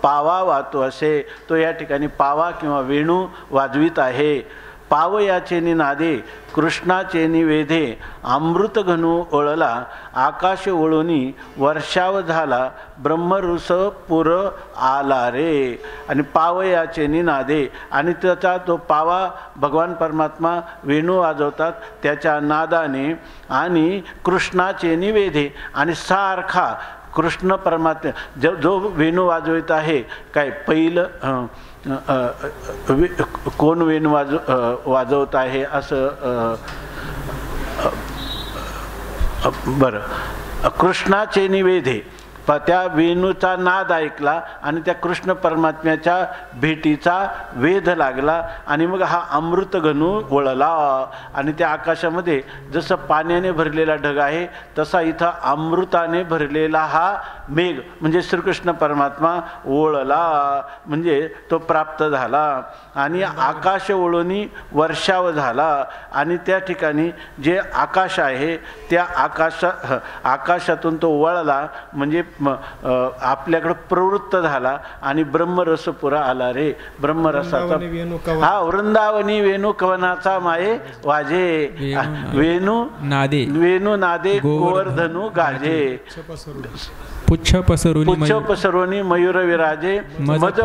पावा वातो असे. तो या ठिकाणी पावा किंवा वेणू वाजवीत आहे. पावयाचेनी नादे कृष्णाचेनी वेधे, अमृत घनू ओळला आकाश ओळूनी वर्षाव झाला ब्रह्मरुस पुर आला रे. आणि पावयाचेनी नादे, आणि त्याचा तो पावा भगवान परमात्मा वेणू वाजवतात त्याच्या नादाने, आणि कृष्णाचेनी वेधे, आणि सारखा कृष्ण परमात्मा जो वेणू वाजवित आहे. काय पहिलं कोण वेणू वाजवत आहे असं बरं, कृष्णाचे निवेधे, त्या वेणूचा नाद ऐकला आणि त्या कृष्ण परमात्म्याच्या भेटीचा वेध लागला आणि मग हा अमृतघनू वळला आणि त्या आकाशामध्ये जसं पाण्याने भरलेला ढग आहे तसा इथं अमृताने भरलेला हा मेघ म्हणजे श्रीकृष्ण परमात्मा ओळला, म्हणजे तो प्राप्त झाला आणि आकाश ओळूनी वर्षाव झाला आणि त्या ठिकाणी जे आकाश आहे त्या आकाशातून तो वळला म्हणजे आपल्याकडं प्रवृत्त झाला आणि ब्रह्मरस पुरा आला रे. ब्रह्मरसाचा हा वृंदावनी वेणू कवनाचा माये वाजे, वेणू नादे गोवर्धनु गाजे, पुच्छ पसरुनी मयूर विराजे, मज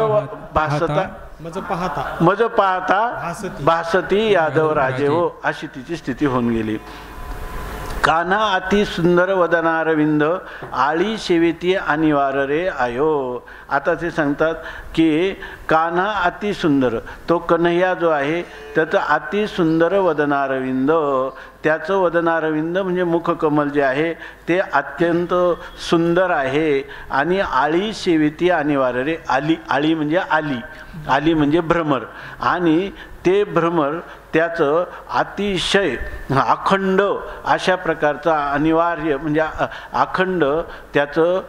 पाहता भासती यादव राजे हो. अशी तिची स्थिती होऊन गेली. कान्हा अति सुंदर वदनारविंद आळी सेवेती अनिवार रे आयो. आता ते सांगतात की कान्हा अति सुंदर, तो कन्हैया जो आहे त्याचं अति सुंदर वदनारविंद, त्याचं वदनारविंद म्हणजे मुखकमल जे आहे ते अत्यंत सुंदर आहे आणि आळी सेवेती अनिवार रे. आळी म्हणजे आली म्हणजे भ्रमर आणि ते भ्रमर त्याचं अतिशय अखंड अशा प्रकारचा अनिवार्य म्हणजे अखंड त्याचं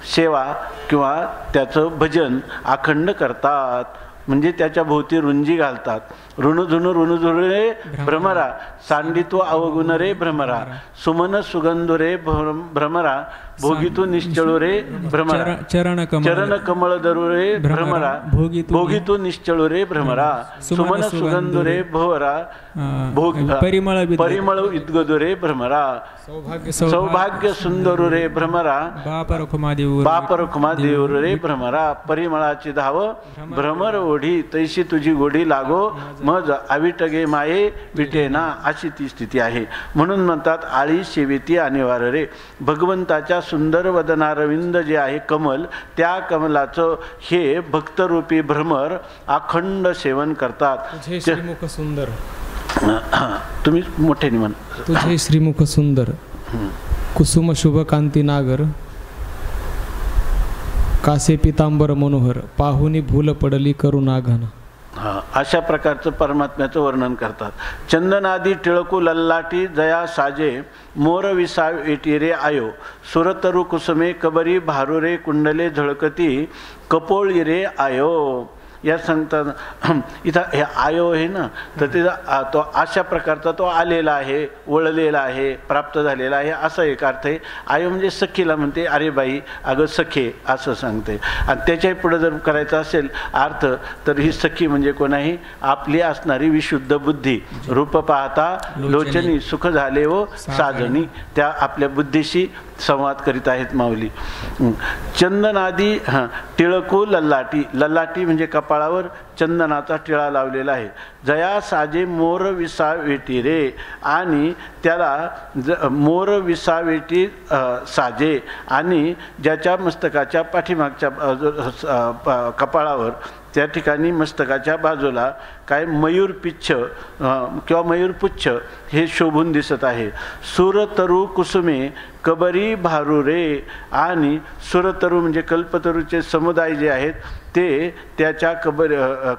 सेवा किंवा त्याचं भजन अखंड करतात. म्हणजे त्याच्या भोवती रुंजी घालतात. ऋणुझुणू रे भ्रमरा, सांडित्व अवगुण रे भ्रमरा, सुमन सुगंध रे भ्रमरा, भोगितू निश्चळू रे भ्रमरा, चरण कमळ धरू रे भ्रमरा, भोगितू निश्चळू रे भ्रमरा, सुमन सुगंध रे भोवरा, परिमळ इद्गदू रे भ्रमरा, सौभाग्य सुंदरू रे भ्रमरा, बाप रखुमा देऊर रे भ्रमरा, परिमळाची धाव भ्रमर ओढी, तैशी तुझी गोडी लागो मज आविटगे माये विटेना. अशी ती स्थिती आहे. म्हणून म्हणतात आळी सेवेती अनिवार्य रे. भगवंताच्या सुंदर वदनारविंद जे आहे कमल, त्या कमलाचं हे भक्तरूपी भ्रमर अखंड सेवन करतात. श्रीमुख सुंदर, तुम्ही मोठ्याने म्हणा. तुझे श्रीमुख सुंदर, कुसुम शुभ कांती नागर, कासे पितांबर मनोहर, पाहुनी भूल पडली करुणा घन. अशा प्रकारचं परमात्म्याचं वर्णन करतात. चंदनादी टिळकू लल्लाटी जया साजे, मोर विसा एटी रे आयो, सुरतरु कुसुमे कबरी भारुरे, कुंडले झळकती कपोळी रे आयो. या सांगतात इथं हे आयो आहे ना, तर तिथं तो अशा प्रकारचा तो आलेला आहे, वळलेला आहे, प्राप्त झालेला आहे असा एक अर्थ आहे. आयो म्हणजे सखीला म्हणते, अरे बाई अगं सखे असं सांगते. आणि त्याच्याही पुढे जर करायचा असेल अर्थ तर ही सखी म्हणजे कोणाही आपली असणारी विशुद्ध बुद्धी, रूप पाहता लोचनी सुख झाले व साजनी, त्या आपल्या बुद्धीशी संवाद करीत आहेत माऊली. चंदनादी टिळकू लल्लाटी, लल्लाटी म्हणजे कपाळावर चंदनाचा टिळा लावलेला आहे. जया साजे मोर विसावेटी रे, आणि त्याला मोर विसावेटी साजे, आणि ज्याच्या मस्तकाच्या पाठीमागच्या कपाळावर त्या ठिकाणी मस्तकाच्या बाजूला काय मयूरपिच्छ किंवा मयूरपुच्छ हे शोभून दिसत आहे. सुरतरू कुसुमे कबरी भारुरे, आणि सुरतरू म्हणजे कल्पतरूचे समुदाय जे आहेत ते त्याच्या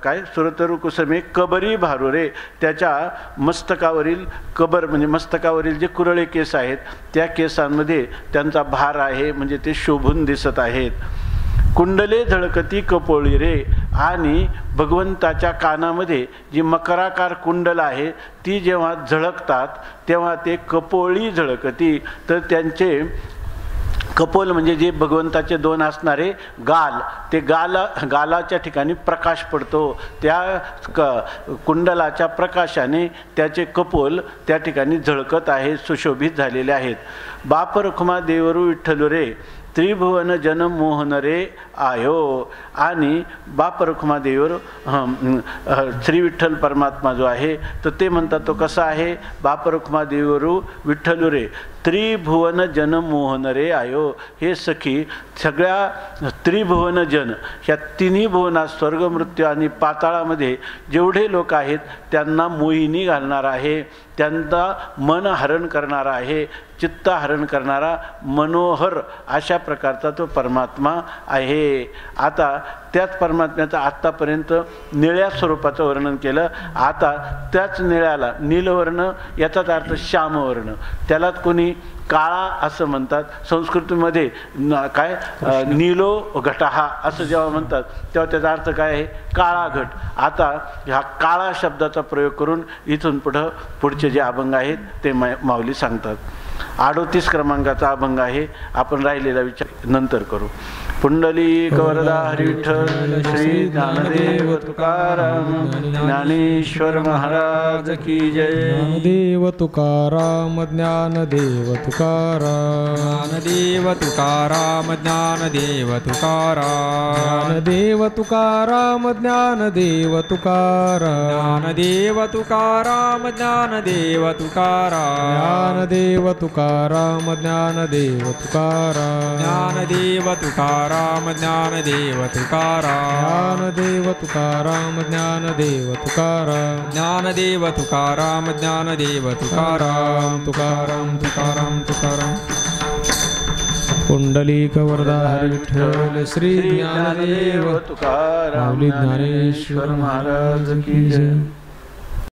काय सुरतरू कुसुमे कबरी भारुरे, त्याच्या मस्तकावरील कबर म्हणजे मस्तकावरील जे कुरळे केस आहेत त्या केसांमध्ये त्यांचा भार आहे, म्हणजे ते शोभून दिसत आहेत. कुंडले झळकती कपोळी रे, आणि भगवंताच्या कानामध्ये जी मकराकार कुंडल आहे ती जेव्हा झळकतात तेव्हा ते कपोळी झळकती. तर त्यांचे कपोल म्हणजे जे भगवंताचे दोन असणारे गाल, ते गालाच्या ठिकाणी प्रकाश पडतो. त्या कुंडलाच्या प्रकाशाने त्याचे कपोल त्या ठिकाणी झळकत आहेत, सुशोभित झालेले आहेत. बाप रखुमा देवरू विठ्ठलू रे, त्रिभुवन जन मोहन रे आयो, आणि बाप रखुमा देवर श्री विठ्ठल परमात्मा जो आहे तर ते म्हणतात तो कसा आहे. बाप रखुमा देवरू विठ्ठलू रे, त्रिभुवन जन मोहन रे आयो. हे सखी, सगळ्या त्रिभुवन जन, ह्या तिन्ही भुवनात स्वर्ग, मृत्यू आणि पाताळामध्ये जेवढे लोक आहेत त्यांना मोहिनी घालणारा आहे, त्यांचा मन हरण करणारा आहे, चित्त हरण करणारा, मनोहर अशा प्रकारचा तो परमात्मा आहे. आता त्याच परमात्म्याचं आत्तापर्यंत निळ्या स्वरूपाचं वर्णन केलं. आता त्याच निळ्याला नीलवर्ण, याचाच अर्थ श्यामवर्ण, त्यालाच कोणी काळा असं म्हणतात. संस्कृतीमध्ये काय नीलो घटहा असं जेव्हा म्हणतात तेव्हा त्याचा अर्थ काय आहे? काळा घट. आता ह्या काळा शब्दाचा प्रयोग करून इथून पुढचे जे अभंग आहेत ते माऊली सांगतात. 38 क्रमांकाचा अभंग आहे. आपण राहिलेला विचार नंतर करू. पुंडलिक वरदा हरी विठ्ठल श्री ज्ञानदेव तुकाराम ज्ञानेश्वर महाराज की जय. ज्ञानदेव तुकाराम ज्ञानदेव तुकाराम ज्ञानदेव तुकाराम ज्ञानदेव तुकाराम ज्ञानदेव तुकाराम ज्ञानदेव तुकाराम ज्ञानदेव तुकाराम ज्ञानदेव तुकाराम ज्ञानदेव तुकाराम ज्ञानदेव तुकाराम ज्ञानदेव तुकाराम ज्ञानदेव तुकाराम ज्ञानदेव तुकाराम ज्ञानदेव तुकाराम ज्ञानदेव तुकाराम ज्ञानदेव तुकाराम तुकाराम तुकाराम तुकाराम. पुंडलिक वरदा हरी विठ्ठल श्री ज्ञानदेव तुकाराम माऊली ज्ञानेश्वर महाराज की जय.